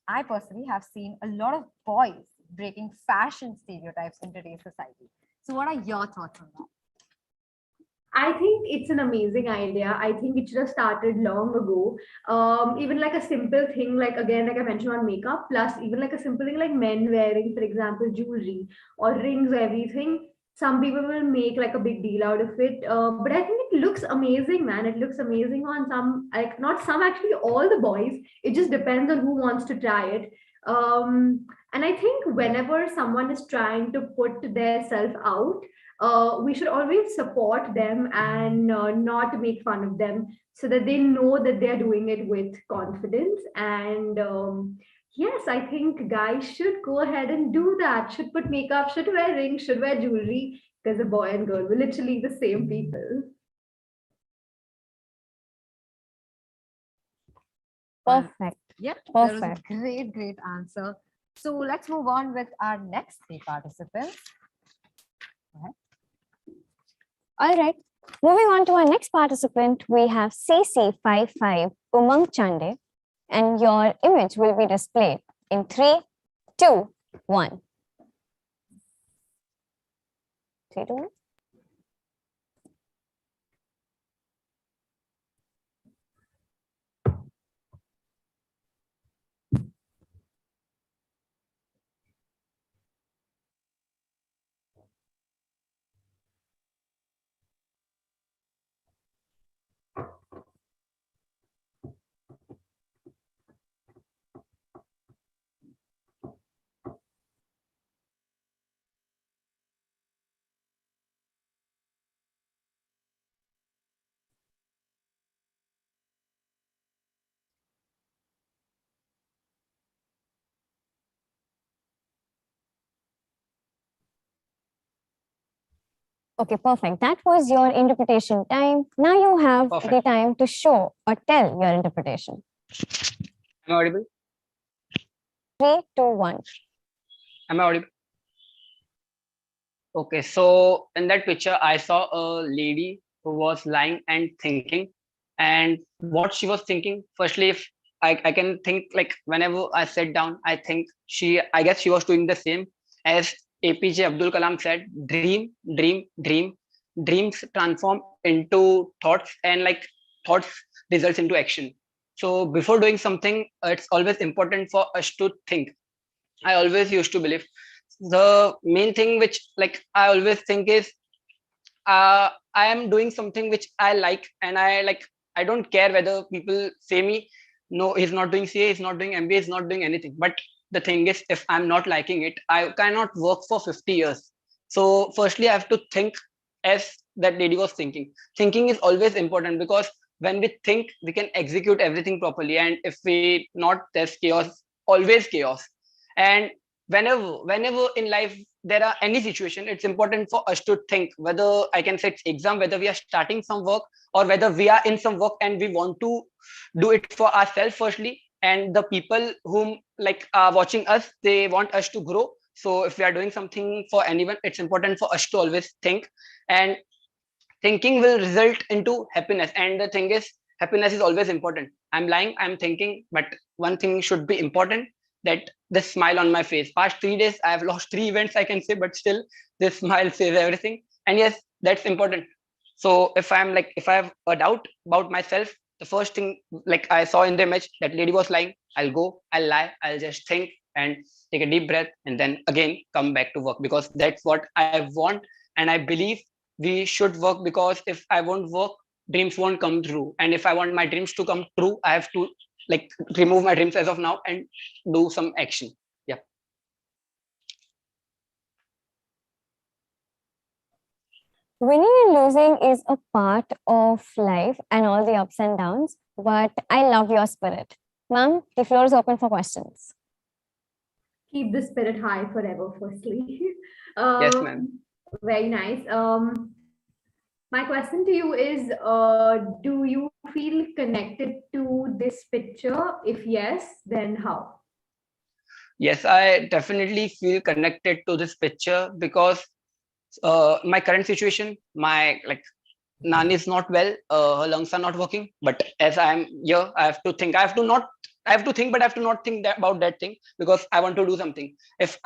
I personally have seen a lot of boys breaking fashion stereotypes in today's society. So what are your thoughts on that? I think it's an amazing idea. I think it should have started long ago. Even like a simple thing, like again, like I mentioned on makeup, plus even like a simple thing like men wearing, for example, jewelry or rings or everything. Some people will make like a big deal out of it. But I think it looks amazing, man. It looks amazing on some, like not some, actually, all the boys. It just depends on who wants to try it. And I think whenever someone is trying to put their self out, we should always support them and not make fun of them so that they know that they're doing it with confidence. And yes, I think guys should go ahead and do that, should put makeup, should wear rings, should wear jewelry, because a boy and girl were literally the same people. Perfect. Yeah, that was a Perfect. great answer. So let's move on with our next three participants. All right. Moving on to our next participant, we have CC55 Umang Chande, and your image will be displayed in 3, 2, 1. 3, 2, 1. Okay, perfect. That was your interpretation time. Now you have the time to show or tell your interpretation. Am I audible? 3, 2, 1. Am I audible? Okay, so in that picture, I saw a lady who was lying and thinking. And what she was thinking, firstly, if I can think like whenever I sit down, I guess she was doing the same as APJ Abdul Kalam said, dream, dream, dream. Dreams transform into thoughts, and like thoughts results into action. So before doing something, it's always important for us to think. I always used to believe the main thing which like I always think is I am doing something which I like, and I don't care whether people say me no, he's not doing CA, he's not doing MBA, he's not doing anything. But the thing is, if I'm not liking it, I cannot work for 50 years. So firstly I have to think as that lady was thinking. Thinking is always important, because when we think we can execute everything properly, and if we not, there's chaos, always chaos. And whenever in life there are any situation, it's important for us to think, whether I can say it's exam, whether we are starting some work or whether we are in some work and we want to do it for ourselves firstly, and the people whom like are watching us, they want us to grow. So if we are doing something for anyone, it's important for us to always think, and thinking will result into happiness. And the thing is, happiness is always important. I'm lying, I'm thinking, but one thing should be important, that the smile on my face. Past 3 days I have lost 3 events, I can say, but still this smile says everything. And yes, that's important. So if I have a doubt about myself, the first thing like I saw in the image, that lady was lying, I'll lie, I'll just think and take a deep breath, and then again come back to work, because that's what I want. And I believe we should work, because if I won't work, dreams won't come true. And if I want my dreams to come true, I have to like remove my dreams as of now and do some action. Yeah. Winning and losing is a part of life and all the ups and downs, but I love your spirit. Ma'am, the floor is open for questions. Keep the spirit high forever, firstly. Yes, ma'am. Very nice. My question to you is, do you feel connected to this picture? If yes, then how? Yes, I definitely feel connected to this picture because my current situation, my like Nani is not well, her lungs are not working. But as I am here, I have to think. I have to think, but I have to not think about that thing because I want to do something. If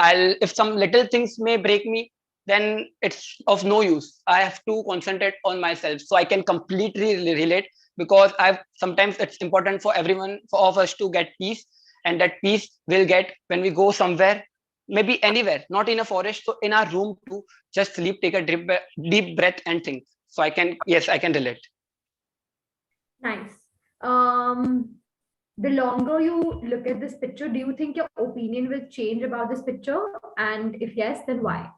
some little things may break me, then it's of no use. I have to concentrate on myself so I can completely relate because I've sometimes it's important for everyone, for all of us to get peace, and that peace we'll get when we go somewhere, maybe anywhere, not in a forest, so in our room too. Just sleep, take a deep breath, and think. So I can, yes, I can relate. Nice. Um, the longer you look at this picture, do you think your opinion will change about this picture? And if yes, then why?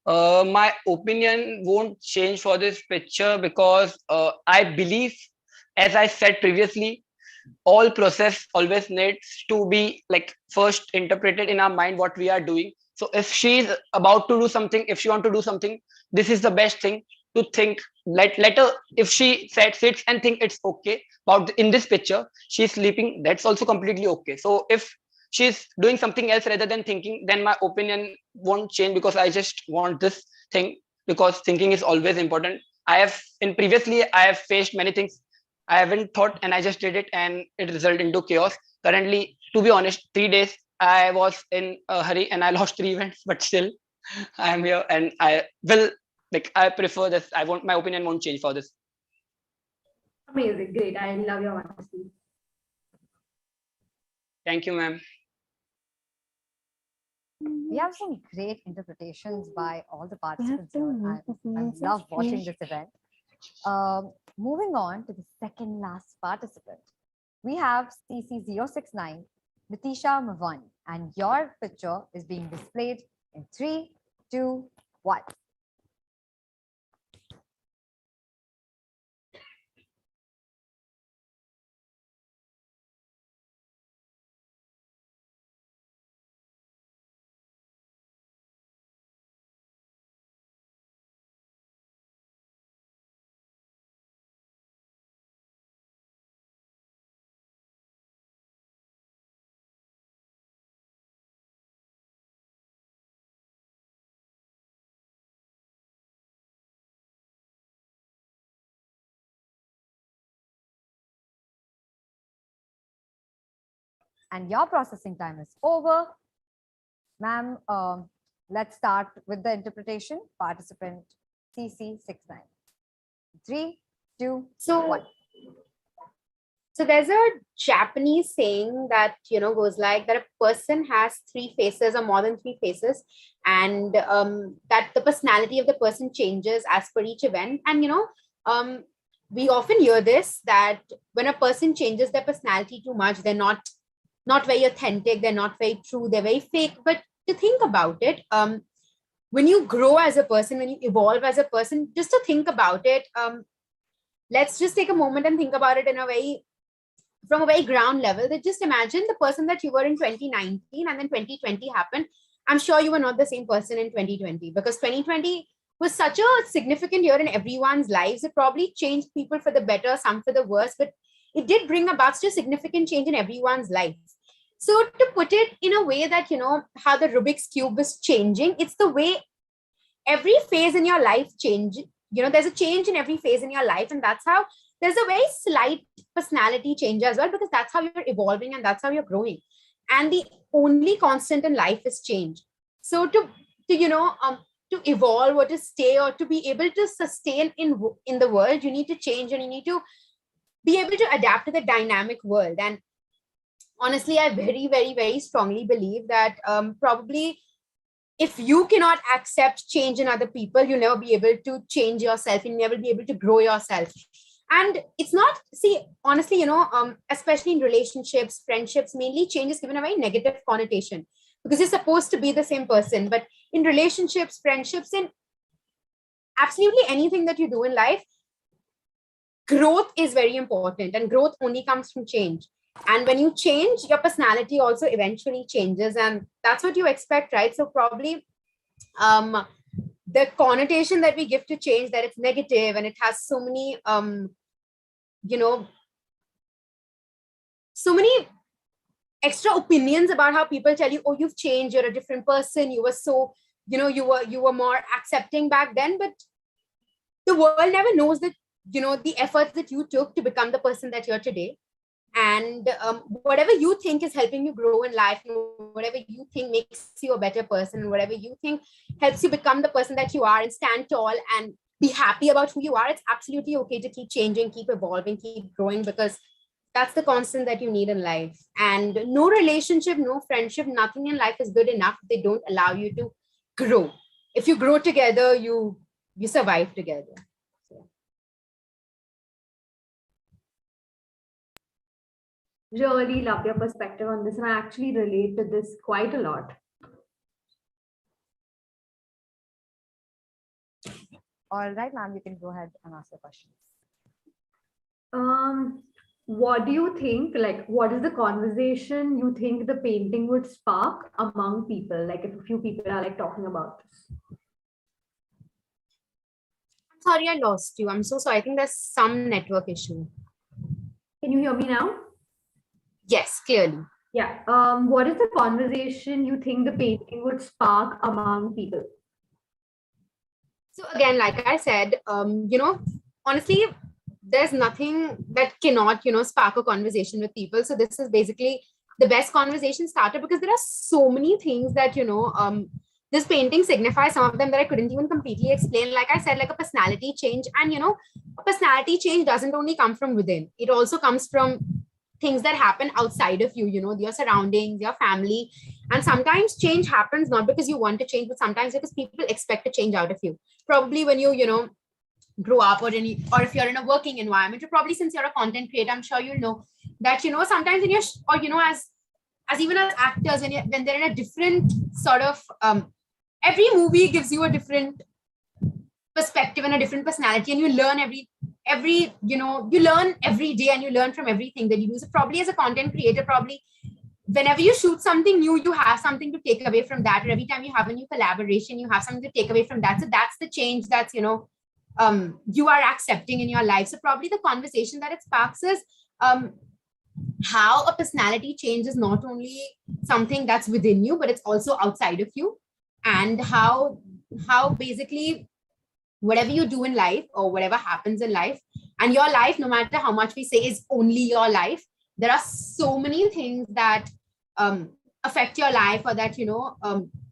My opinion won't change for this picture because I believe, as I said previously, all process always needs to be like first interpreted in our mind what we are doing. So if she is about to do something, if she want to do something, this is the best thing to think. Let her, if she sits and think it's okay about in this picture she's sleeping, that's also completely okay. So if she's doing something else rather than thinking, then my opinion won't change because I just want this thing, because thinking is always important. I have faced many things I haven't thought and I just did it and it resulted into chaos. Currently, to be honest, 3 days I was in a hurry and I lost 3 events, but still I am here and I will, like, I prefer this. My opinion won't change for this. Amazing, great. I love your honesty. Thank you, ma'am. We have some great interpretations by all the participants here. I love watching this event. Moving on to the second last participant, we have CC069, Nitisha Mavani, and your picture is being displayed in 3, 2, 1. And your processing time is over. Ma'am, let's start with the interpretation. Participant CC69. 3, 2, 1. So there's a Japanese saying that, goes like that a person has 3 faces or more than 3 faces, and that the personality of the person changes as per each event. And, we often hear this, that when a person changes their personality too much, they're not very authentic, they're not very true, they're very fake. But to think about it, when you grow as a person, when you evolve as a person, just to think about it, let's just take a moment and think about it from a very ground level. That just imagine the person that you were in 2019 and then 2020 happened. I'm sure you were not the same person in 2020, because 2020 was such a significant year in everyone's lives. It probably changed people for the better, some for the worse, but it did bring about such a significant change in everyone's life. So to put it in a way that, how the Rubik's Cube is changing, it's the way every phase in your life change. There's a change in every phase in your life, and that's how there's a very slight personality change as well, because that's how you're evolving and that's how you're growing. And the only constant in life is change. So to evolve or to stay or to be able to sustain in the world, you need to change and you need to be able to adapt to the dynamic world. And honestly, I very, very, very strongly believe that probably if you cannot accept change in other people, you'll never be able to change yourself. You'll never be able to grow yourself. And it's not, honestly, especially in relationships, friendships, mainly change is given a very negative connotation because you're supposed to be the same person. But in relationships, friendships, in absolutely anything that you do in life, growth is very important, and growth only comes from change. And when you change, your personality also eventually changes, and that's what you expect, right? So probably the connotation that we give to change, that it's negative and it has so many so many extra opinions about how people tell you, oh, you've changed, you're a different person, you were so, you were more accepting back then. But the world never knows that, the efforts that you took to become the person that you're today. And whatever you think is helping you grow in life, whatever you think makes you a better person, and whatever you think helps you become the person that you are and stand tall and be happy about who you are, it's absolutely okay to keep changing, keep evolving, keep growing, because that's the constant that you need in life. And no relationship, no friendship, nothing in life is good enough if they don't allow you to grow. If you grow together, you survive together. Really love your perspective on this, and I actually relate to this quite a lot. All right, ma'am, you can go ahead and ask the questions. What do you think, like, what is the conversation you think the painting would spark among people? Like, if a few people are like talking about this. I'm sorry, I lost you. I'm so sorry. I think there's some network issue. Can you hear me now? Yes, clearly. Yeah. What is the conversation you think the painting would spark among people? So again, like I said, honestly, there's nothing that cannot, spark a conversation with people. So this is basically the best conversation starter, because there are so many things that, this painting signifies, some of them that I couldn't even completely explain. Like I said, like a personality change. And, a personality change doesn't only come from within. It also comes from things that happen outside of you, your surroundings, your family. And sometimes change happens not because you want to change, but sometimes because people expect a change out of you. Probably when you grow up, or if you're in a working environment, or probably since you're a content creator, I'm sure you'll know that, sometimes when you're, as even as actors, when they're in a different sort of, every movie gives you a different perspective and a different personality, and you learn you learn every day, and you learn from everything that you do. So probably as a content creator, probably whenever you shoot something new, you have something to take away from that. Or every time you have a new collaboration, you have something to take away from that. So that's the change that's, you are accepting in your life. So probably the conversation that it sparks is how a personality change is not only something that's within you, but it's also outside of you. And how basically whatever you do in life, or whatever happens in life, and your life, no matter how much we say is only your life, there are so many things that affect your life, or that,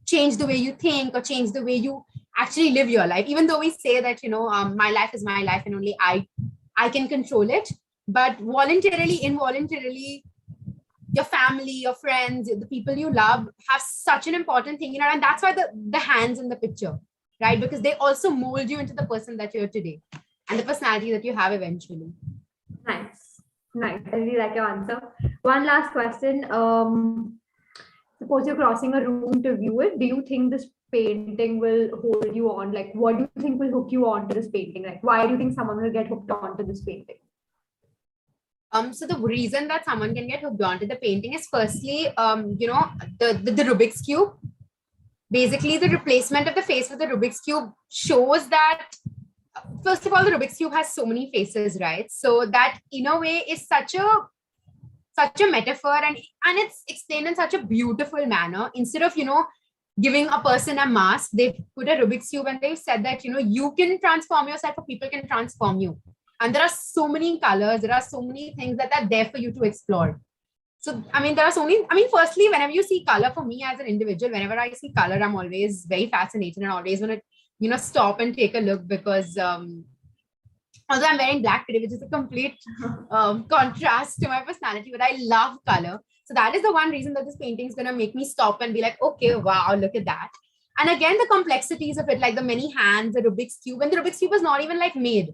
change the way you think, or change the way you actually live your life. Even though we say that, my life is my life and only I can control it, but voluntarily, involuntarily, your family, your friends, the people you love have such an important thing, and that's why the hands in the picture, right? Because they also mold you into the person that you're today, and the personality that you have eventually. Nice. I really like your answer. One last question. Suppose you're crossing a room to view it. Do you think this painting will hold you on? Like, what do you think will hook you on to this painting? Like, why do you think someone will get hooked on to this painting? So the reason that someone can get hooked onto the painting is firstly, the Rubik's Cube. Basically, the replacement of the face with the Rubik's Cube shows that, first of all, the Rubik's Cube has so many faces, right? So that in a way is such a metaphor, and it's explained in such a beautiful manner. Instead of, giving a person a mask, they've put a Rubik's Cube, and they've said that, you can transform yourself, or people can transform you. And there are so many colors, there are so many things that are there for you to explore. So, there are so many, firstly, whenever you see color, for me as an individual, whenever I see color, I'm always very fascinated and always want to, stop and take a look, because although I'm wearing black today, which is a complete contrast to my personality, but I love color. So that is the one reason that this painting is going to make me stop and be like, okay, wow, look at that. And again, the complexities of it, like the many hands, the Rubik's Cube, and the Rubik's Cube is not even like made.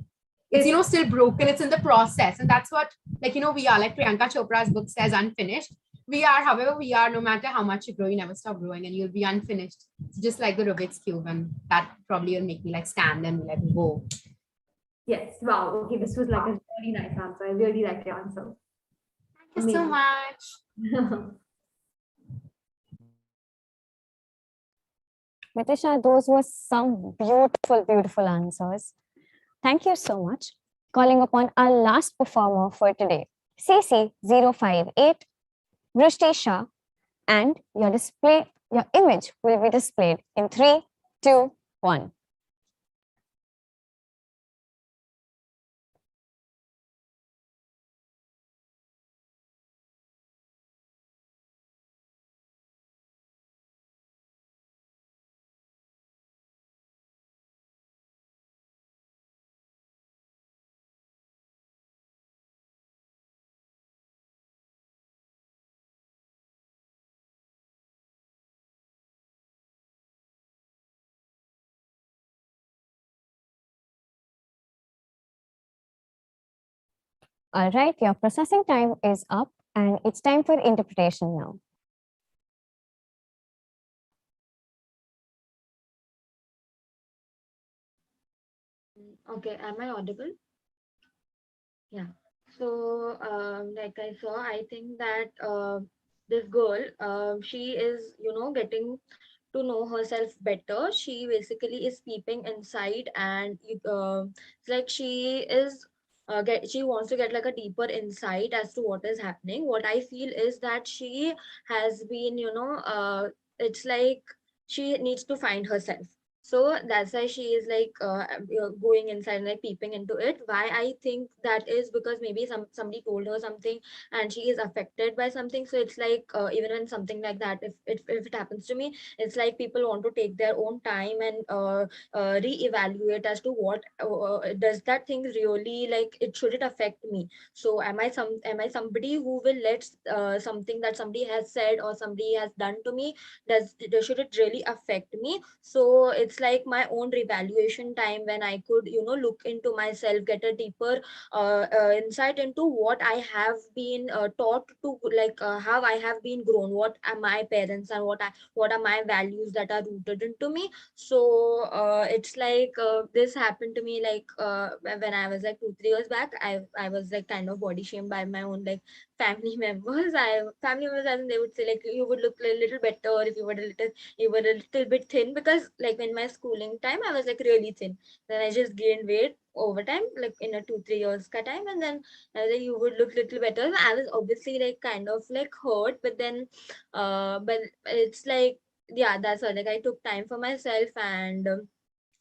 It's, still broken. It's in the process. And that's what, we are, like Priyanka Chopra's book says, unfinished. We are, however we are, no matter how much you grow, you never stop growing, and you'll be unfinished. It's just like the Rubik's Cube. And that probably will make me like stand and be like, whoa. Yes. Wow. Okay. This was like a really nice answer. I really like your answer. Thank you so much. Mitisha, those were some beautiful answers. Thank you so much. Calling upon our last performer for today, CC058. Vrishti Shah, and your image will be displayed in 3, 2, 1. All right, your processing time is up and it's time for interpretation now. Okay, am I audible? Yeah. So, like I saw, I think that this girl, she is, getting to know herself better. She basically is peeping inside, and it's like she is she wants to get like a deeper insight as to what is happening. What I feel is that she has been, it's like she needs to find herself. So that's why she is like going inside and like peeping into it. Why I think that is because maybe somebody told her something and she is affected by something. So it's like even when something like that, if it happens to me, it's like people want to take their own time and reevaluate as to what does that thing really, like, it should it affect me. So am I somebody who will let something that somebody has said or somebody has done to me, should it really affect me? So it's like my own revaluation time when I could look into myself, get a deeper insight into what I have been taught to, like how I have been grown, what are my parents and what are my values that are rooted into me. So it's like this happened to me, like when I was like 2 3 years back. I was like kind of body shamed by my own like family members. Family members, and they would say like you would look a little better if you were a little bit thin, because like in my schooling time I was like really thin. Then I just gained weight over time, like in a 2 3 years ka time, and then you would look little better. I was obviously like kind of like hurt, but then but it's like, yeah, that's all. Like I took time for myself, and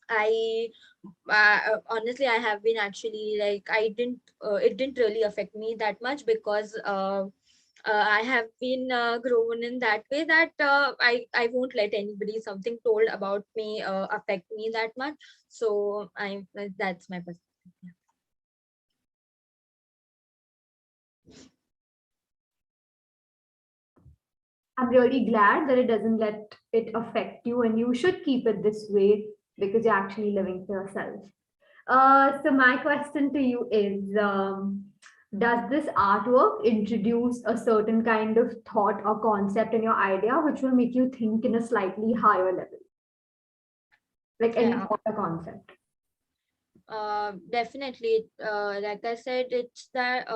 I honestly, I have been actually like I didn't it didn't really affect me that much, because I have been grown in that way that I won't let anybody something told about me affect me that much. So that's my perspective. I'm really glad that it doesn't let it affect you, and you should keep it this way because you're actually living for yourself. So my question to you is, does this artwork introduce a certain kind of thought or concept in your idea which will make you think in a slightly higher level? Like any Yeah. thought or concept? Definitely. Like I said, it's that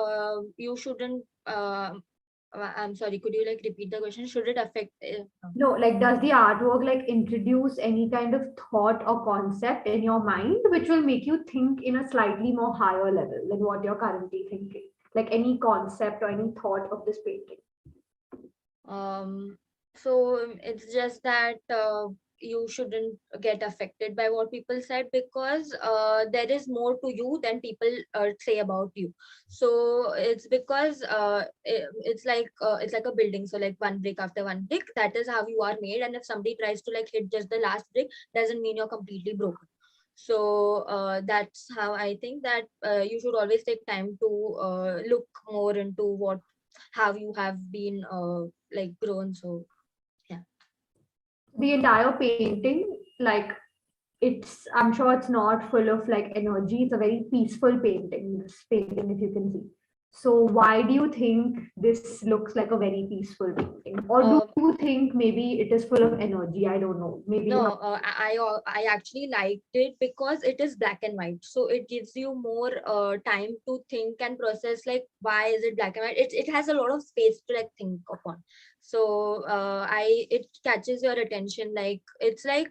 you shouldn't. I'm sorry. Could you like repeat the question? Should it affect? No, like does the artwork like introduce any kind of thought or concept in your mind which will make you think in a slightly more higher level than what you're currently thinking? Like any concept or any thought of this painting? So it's just that you shouldn't get affected by what people said, because there is more to you than people say about you. So it's because it's like a building. So like one brick after one brick, that is how you are made. And if somebody tries to like hit just the last brick, doesn't mean you're completely broken. So that's how I think that you should always take time to look more into what how you have been like grown. So yeah. The entire painting, like I'm sure it's not full of like energy. It's a very peaceful painting, this painting, if you can see. So why do you think this looks like a very peaceful painting? Or do you think maybe it is full of energy? I don't know. Maybe you No, have I actually liked it because it is black and white. So it gives you more time to think and process, like why is it black and white? It has a lot of space to like think upon. So it catches your attention. Like it's like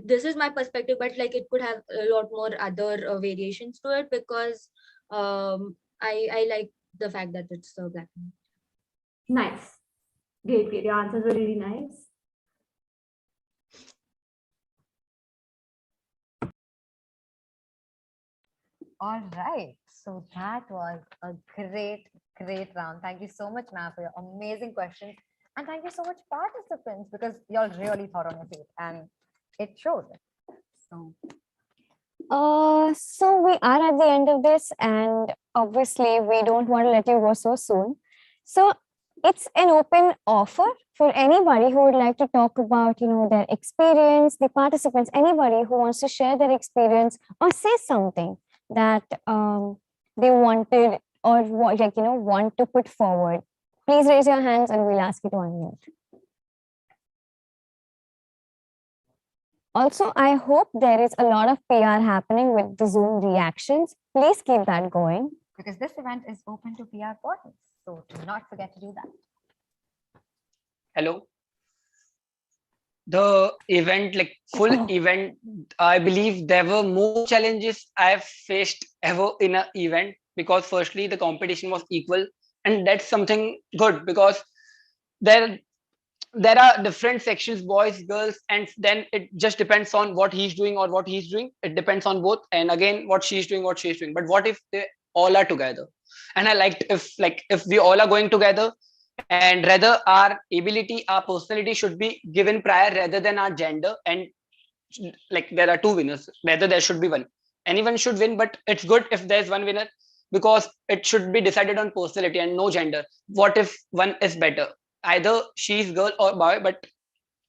this is my perspective, but like it could have a lot more other variations to it, because I like the fact that it's so black and white. nice. Great, great. Your answers were really nice. All right. So that was a great, great round. Thank you so much, ma'am, for your amazing questions. And thank you so much, participants, because y'all really thought on your feet and it showed. So, So we are at the end of this, and obviously we don't want to let you go so soon. So it's an open offer for anybody who would like to talk about, their experience, the participants, anybody who wants to share their experience or say something that they wanted or want to put forward. Please raise your hands and we'll ask you to unmute. Also, I hope there is a lot of PR happening with the Zoom reactions. Please keep that going. because this event is open to PR partners. So do not forget to do that. Hello. The event, like full event, I believe there were more challenges I've faced ever in an event, because firstly the competition was equal, and that's something good because there are different sections, boys, girls, and then it just depends on what he's doing or what he's doing. It depends on both, and again what she's doing, but what if they all are together? And I liked if we all are going together, and rather our ability, our personality should be given prior rather than our gender. And like there are two winners, rather there should be one. Anyone should win, but it's good if there's one winner, because it should be decided on personality and no gender. What if one is better? Either she's girl or boy, but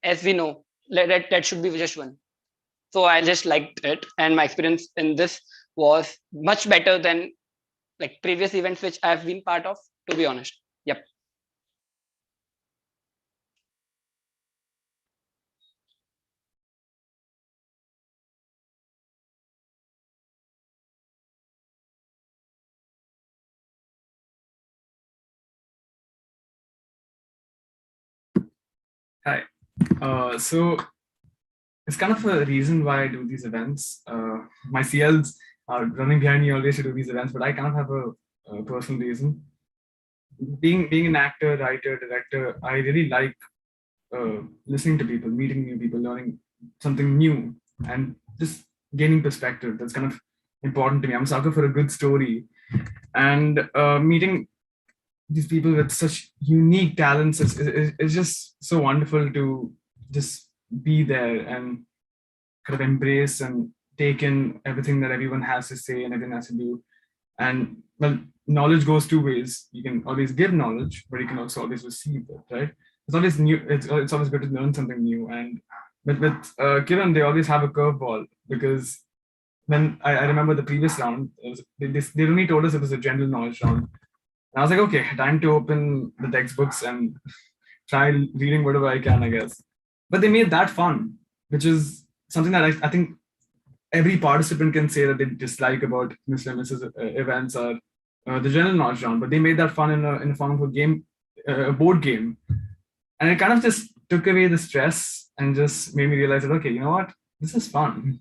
as we know, that should be just one. So I just liked it, and my experience in this was much better than like previous events which I've been part of, to be honest. Yep. Hi. So it's kind of a reason why I do these events. My CLs are running behind me always to do these events, but I kind of have a personal reason. Being an actor, writer, director, I really like listening to people, meeting new people, learning something new, and just gaining perspective. That's kind of important to me. I'm a sucker for a good story, and meeting these people with such unique talents is just so wonderful to just be there and kind of embrace and take in everything that everyone has to say and everyone has to do. And well, knowledge goes two ways. You can always give knowledge, but you can also always receive it, right? It's always new. It's always good to learn something new. And with Kiran, they always have a curveball, because when I remember the previous round, they only told us it was a general knowledge round. And I was like, okay, time to open the textbooks and try reading whatever I can, I guess. But they made that fun, which is something that I think every participant can say that they dislike about Mr. and Mrs. Events or the general knowledge round. But they made that fun in a form of a game, a board game. And it kind of just took away the stress and just made me realize that, okay, you know what? This is fun.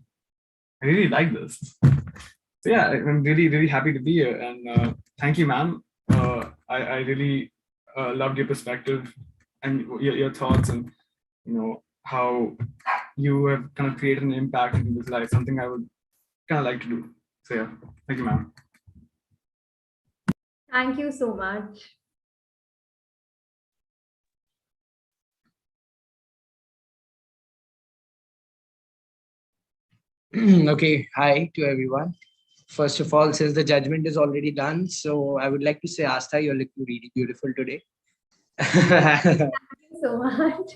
I really like this. So yeah, I'm really, really happy to be here. And thank you, ma'am. I really loved your perspective and your thoughts, and how you have kind of created an impact in people's life, something I would kind of like to do. So yeah, thank you, ma'am. Thank you so much. Okay, hi to everyone. First of all, since the judgment is already done, so I would like to say, Astha, you're looking really beautiful today. Thank you so much.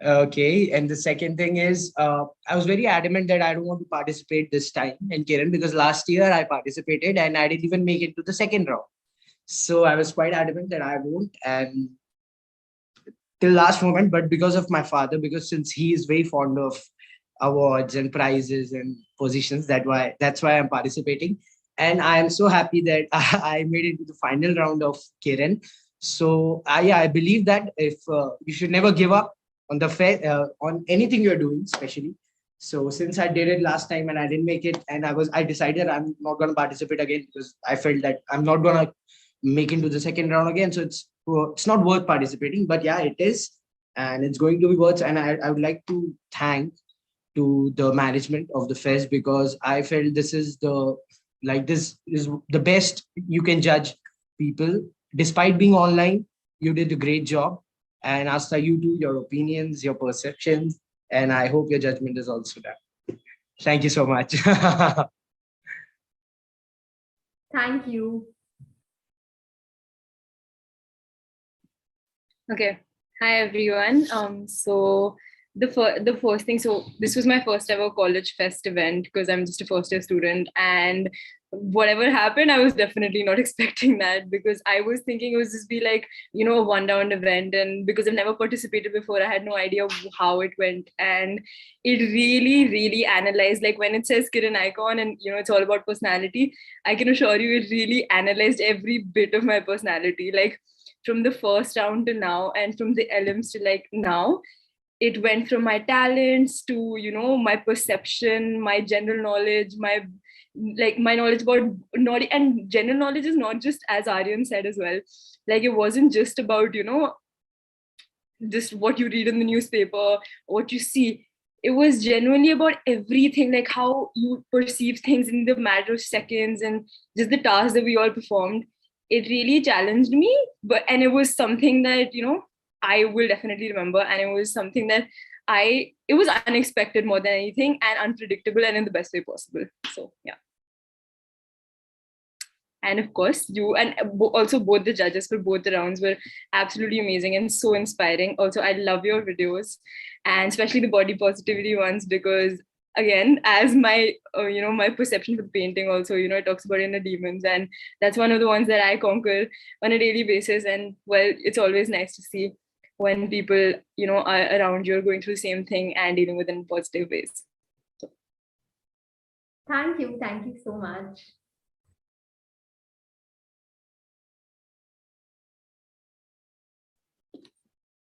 Okay, and the second thing is, I was very adamant that I don't want to participate this time in Kiran, because last year I participated and I didn't even make it to the second round. So I was quite adamant that I won't, and till last moment. But because of my father, because since he is very fond of awards and prizes and positions, that's why I'm participating. And I am so happy that I made it to the final round of Kiran. So I believe that if you should never give up on on anything you're doing, especially. So since I did it last time and I didn't make it, and I decided I'm not going to participate again, because I felt that I'm not going to make into the second round again. So it's not worth participating, but yeah, it is, and it's going to be worth. And I would like to thank to the management of the fest, because I felt this is the best you can judge people. Despite being online, you did a great job. And Asta, you too, your opinions, your perceptions, and I hope your judgment is also done. Thank you so much. Thank you. Okay. Hi everyone. So the first thing, so this was my first ever college fest event because I'm just a first year student, and whatever happened, I was definitely not expecting that, because I was thinking it was just be like, a one round event, and because I've never participated before, I had no idea how it went. And it really analyzed, like when it says Kiran icon and it's all about personality, I can assure you it really analyzed every bit of my personality, like from the first round to now, and from the LMs to like now. It went from my talents to my perception, my general knowledge, my knowledge about knowledge. And general knowledge is not just, as Aryan said as well, like it wasn't just about just what you read in the newspaper, what you see. It was genuinely about everything, like how you perceive things in the matter of seconds, and just the tasks that we all performed. It really challenged me, and it was something that I will definitely remember. And it was something that it was unexpected more than anything, and unpredictable, and in the best way possible. So yeah. And of course, you and also both the judges for both the rounds were absolutely amazing and so inspiring. Also, I love your videos, and especially the body positivity ones, because again, as my my perception for painting also, it talks about inner demons, and that's one of the ones that I conquer on a daily basis. And well, it's always nice to see when people are around you are going through the same thing and dealing with it in positive ways. Thank you so much.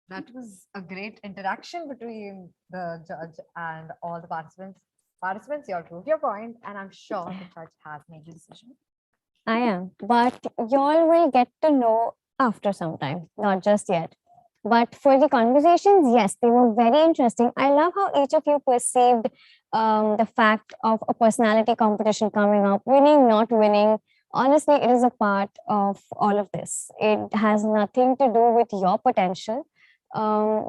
That was a great interaction between the judge and all the participants. Participants, you all proved your point, and I'm sure the judge has made the decision. I am, but y'all will get to know after some time, not just yet. But for the conversations, yes, they were very interesting. I love how each of you perceived the fact of a personality competition coming up, winning, not winning. Honestly, it is a part of all of this. It has nothing to do with your potential.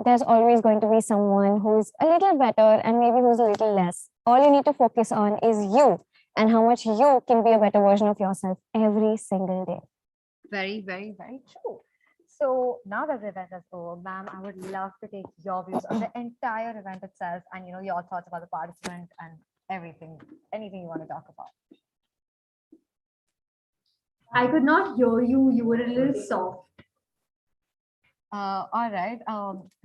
There's always going to be someone who's a little better and maybe who's a little less. All you need to focus on is you and how much you can be a better version of yourself every single day. Very true. So now that the event is over, ma'am, I would love to take your views on the entire event itself, and your thoughts about the participant and everything, anything you want to talk about. I could not hear you. You were a little soft. All right.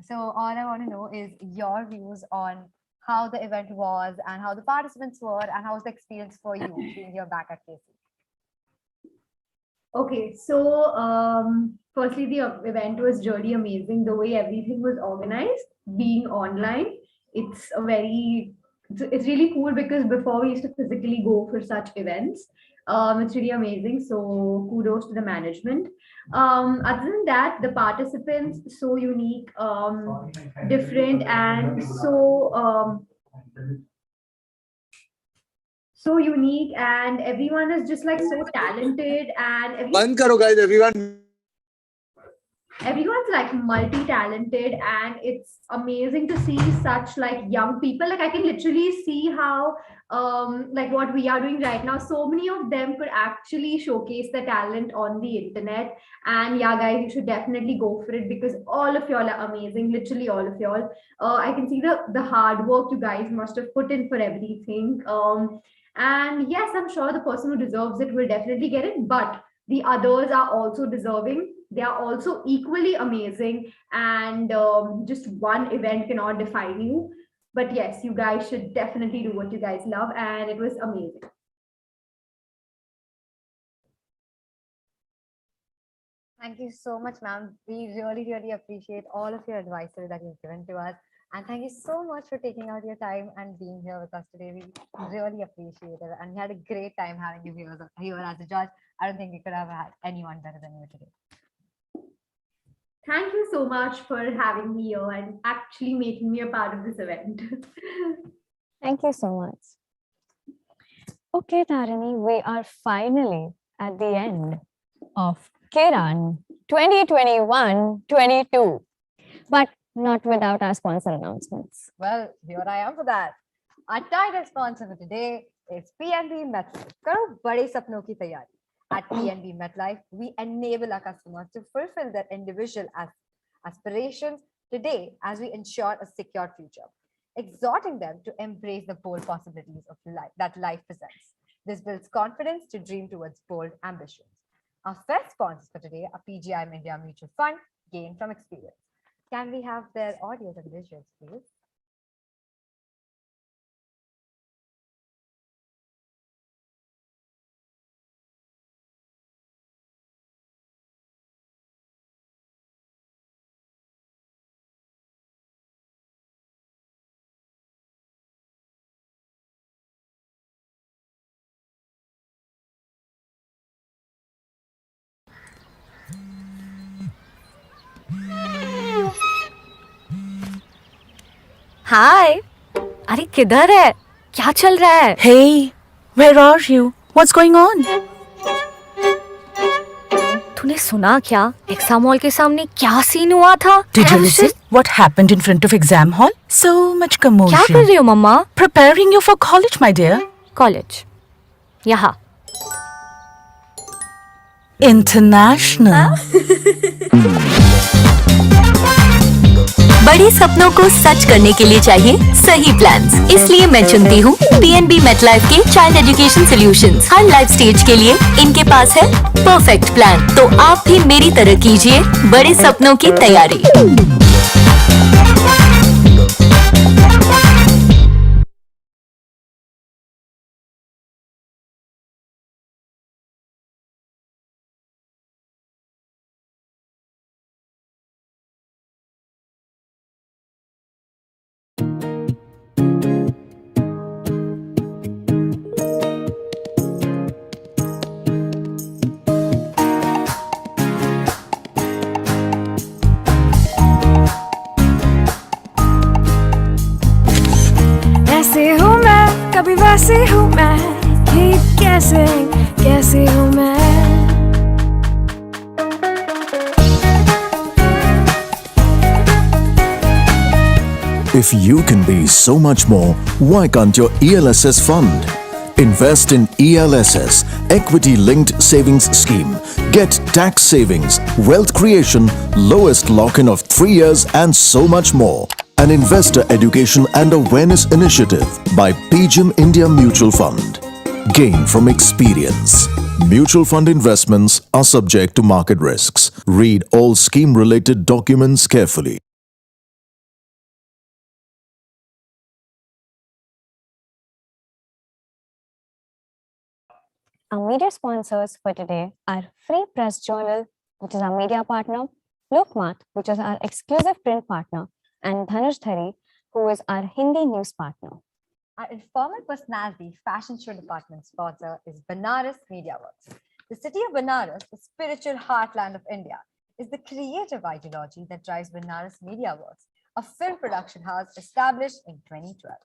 So all I want to know is your views on how the event was and how the participants were, and how was the experience for you being here back at KC. Okay, so firstly, the event was really amazing. The way everything was organized, being online, it's it's really cool, because before we used to physically go for such events. It's really amazing. So kudos to the management. Other than that, the participants so unique, different, and so unique, and everyone is just like so talented, and बंद करो guys, everyone's like multi-talented, and it's amazing to see such like young people. Like I can literally see how like what we are doing right now, so many of them could actually showcase the talent on the internet. And yeah, guys, you should definitely go for it, because all of y'all are amazing, literally all of y'all. I can see the hard work you guys must have put in for everything. And yes, I'm sure the person who deserves it will definitely get it, but the others are also deserving. They are also equally amazing, and just one event cannot define you. But yes, you guys should definitely do what you guys love, and it was amazing. Thank you so much, ma'am. We really appreciate all of your advices that you've given to us. And thank you so much for taking out your time and being here with us today. We really appreciate it. And we had a great time having you here as a judge. I don't think we could have had anyone better than you today. Thank you so much for having me here and actually making me a part of this event. Thank you so much. Okay, Tarini, we are finally at the end of Kiran 2021-22, but not without our sponsor announcements. Well, here I am for that. Our title sponsor for today is PNB MetLife. Karo bade sapno ki tayari. At PNB MetLife, we enable our customers to fulfill their individual aspirations today as we ensure a secure future, exhorting them to embrace the bold possibilities of life that life presents. This builds confidence to dream towards bold ambitions. Our first sponsors for today are PGI India Mutual Fund, Gain from Experience. Can we have their audios and visuals, please? हाय अरे किधर है क्या चल रहा है Hey, where are you? What's going on? तूने सुना क्या एक्सा मॉल के सामने क्या सीन हुआ था Did you listen? What happened in front of exam hall? So much commotion. क्या कर रही हो मम्मा Preparing you for college, my dear. College यहाँ International. बड़े सपनों को सच करने के लिए चाहिए सही प्लान्स, इसलिए मैं चुनती हूँ पीएनबी मेटलाइफ के चाइल्ड एजुकेशन सॉल्यूशंस। हर लाइफ स्टेज के लिए इनके पास है परफेक्ट प्लान। तो आप भी मेरी तरह कीजिए बड़े सपनों की तैयारी। ऐसे हूँ मैं कभी वैसे हूँ मैं keep guessing कैसे हूँ मैं If you can be so much more, why can't your ELSS fund? Invest in ELSS, Equity Linked Savings Scheme. Get tax savings, wealth creation, lowest lock-in of 3 years and so much more. An investor education and awareness initiative by PGIM India Mutual Fund. Gain from experience. Mutual fund investments are subject to market risks. Read all scheme-related documents carefully. Our media sponsors for today are Free Press Journal, which is our media partner, Lokmat, which is our exclusive print partner, and Dhanush Dhari, who is our Hindi news partner. Our informal personality fashion show department sponsor is Banaras Media Works. The city of Banaras, the spiritual heartland of India, is the creative ideology that drives Banaras Media Works, a film production house established in 2012.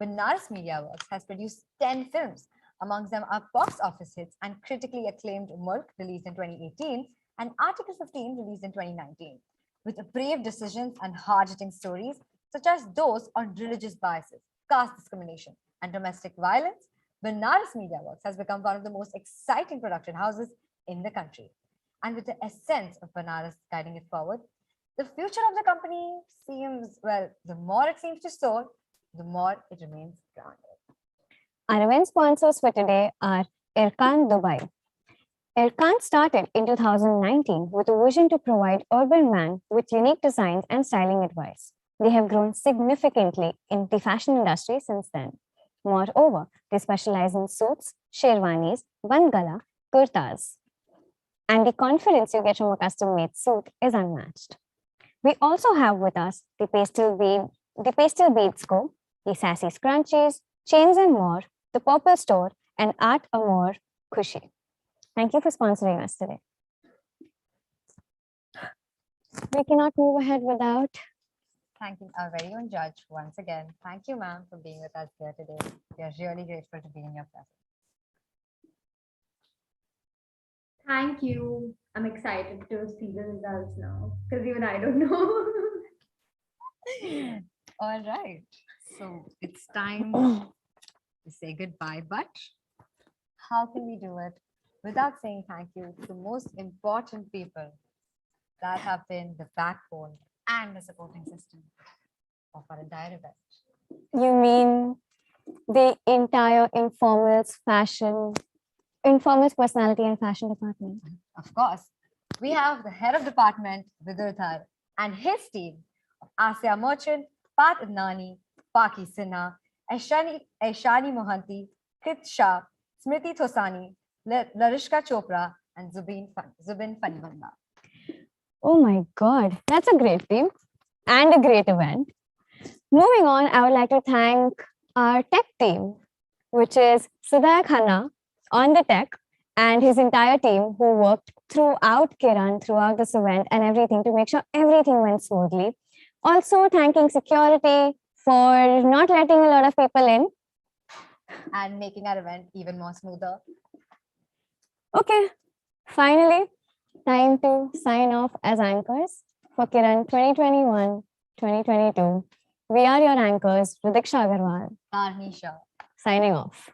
Banaras Media Works has produced 10 films. Amongst them are box office hits and critically acclaimed Mulk, released in 2018, and Article 15, released in 2019. With brave decisions and hard-hitting stories, such as those on religious biases, caste discrimination, and domestic violence, Banaras Media Works has become one of the most exciting production houses in the country. And with the essence of Banaras guiding it forward, the future of the company seems, well, the more it seems to soar, the more it remains grounded. Our event sponsors for today are Irkan Dubai. Irkan started in 2019 with a vision to provide urban man with unique designs and styling advice. They have grown significantly in the fashion industry since then. Moreover, they specialize in suits, sherwanis, bandgala, kurtas. And the confidence you get from a custom-made suit is unmatched. We also have with us the pastel the pastel beads go, the sassy scrunchies, chains and more, the purple store, and Art Amore Khushi. Thank you for sponsoring us today. We cannot move ahead without thanking our very own judge once again. Thank you, ma'am, for being with us here today. We are really grateful to be in your presence. Thank you. I'm excited to see the results now because even I don't know. All right. So it's time to say goodbye, but how can we do it without saying thank you to the most important people that have been the backbone and the supporting system of our entire event? You mean the entire Informal's personality and fashion department? Of course, we have the head of department, Vidurdhar, and his team of Asya Merchant, Pat Adnani, Paki Sinha, Aishani Mohanty, Krit Shah, Smriti Thosani, Larishka Chopra, and Zubin Fanibanda. Oh my God, that's a great team and a great event. Moving on, I would like to thank our tech team, which is Sudhar Khanna on the tech and his entire team who worked throughout Kiran, throughout this event and everything to make sure everything went smoothly. Also thanking security for not letting a lot of people in. And making our event even more smoother. Okay, finally, time to sign off as anchors for Kiran 2021-2022. We are your anchors, Ridiksha Agarwal. Tarnisha. Signing off.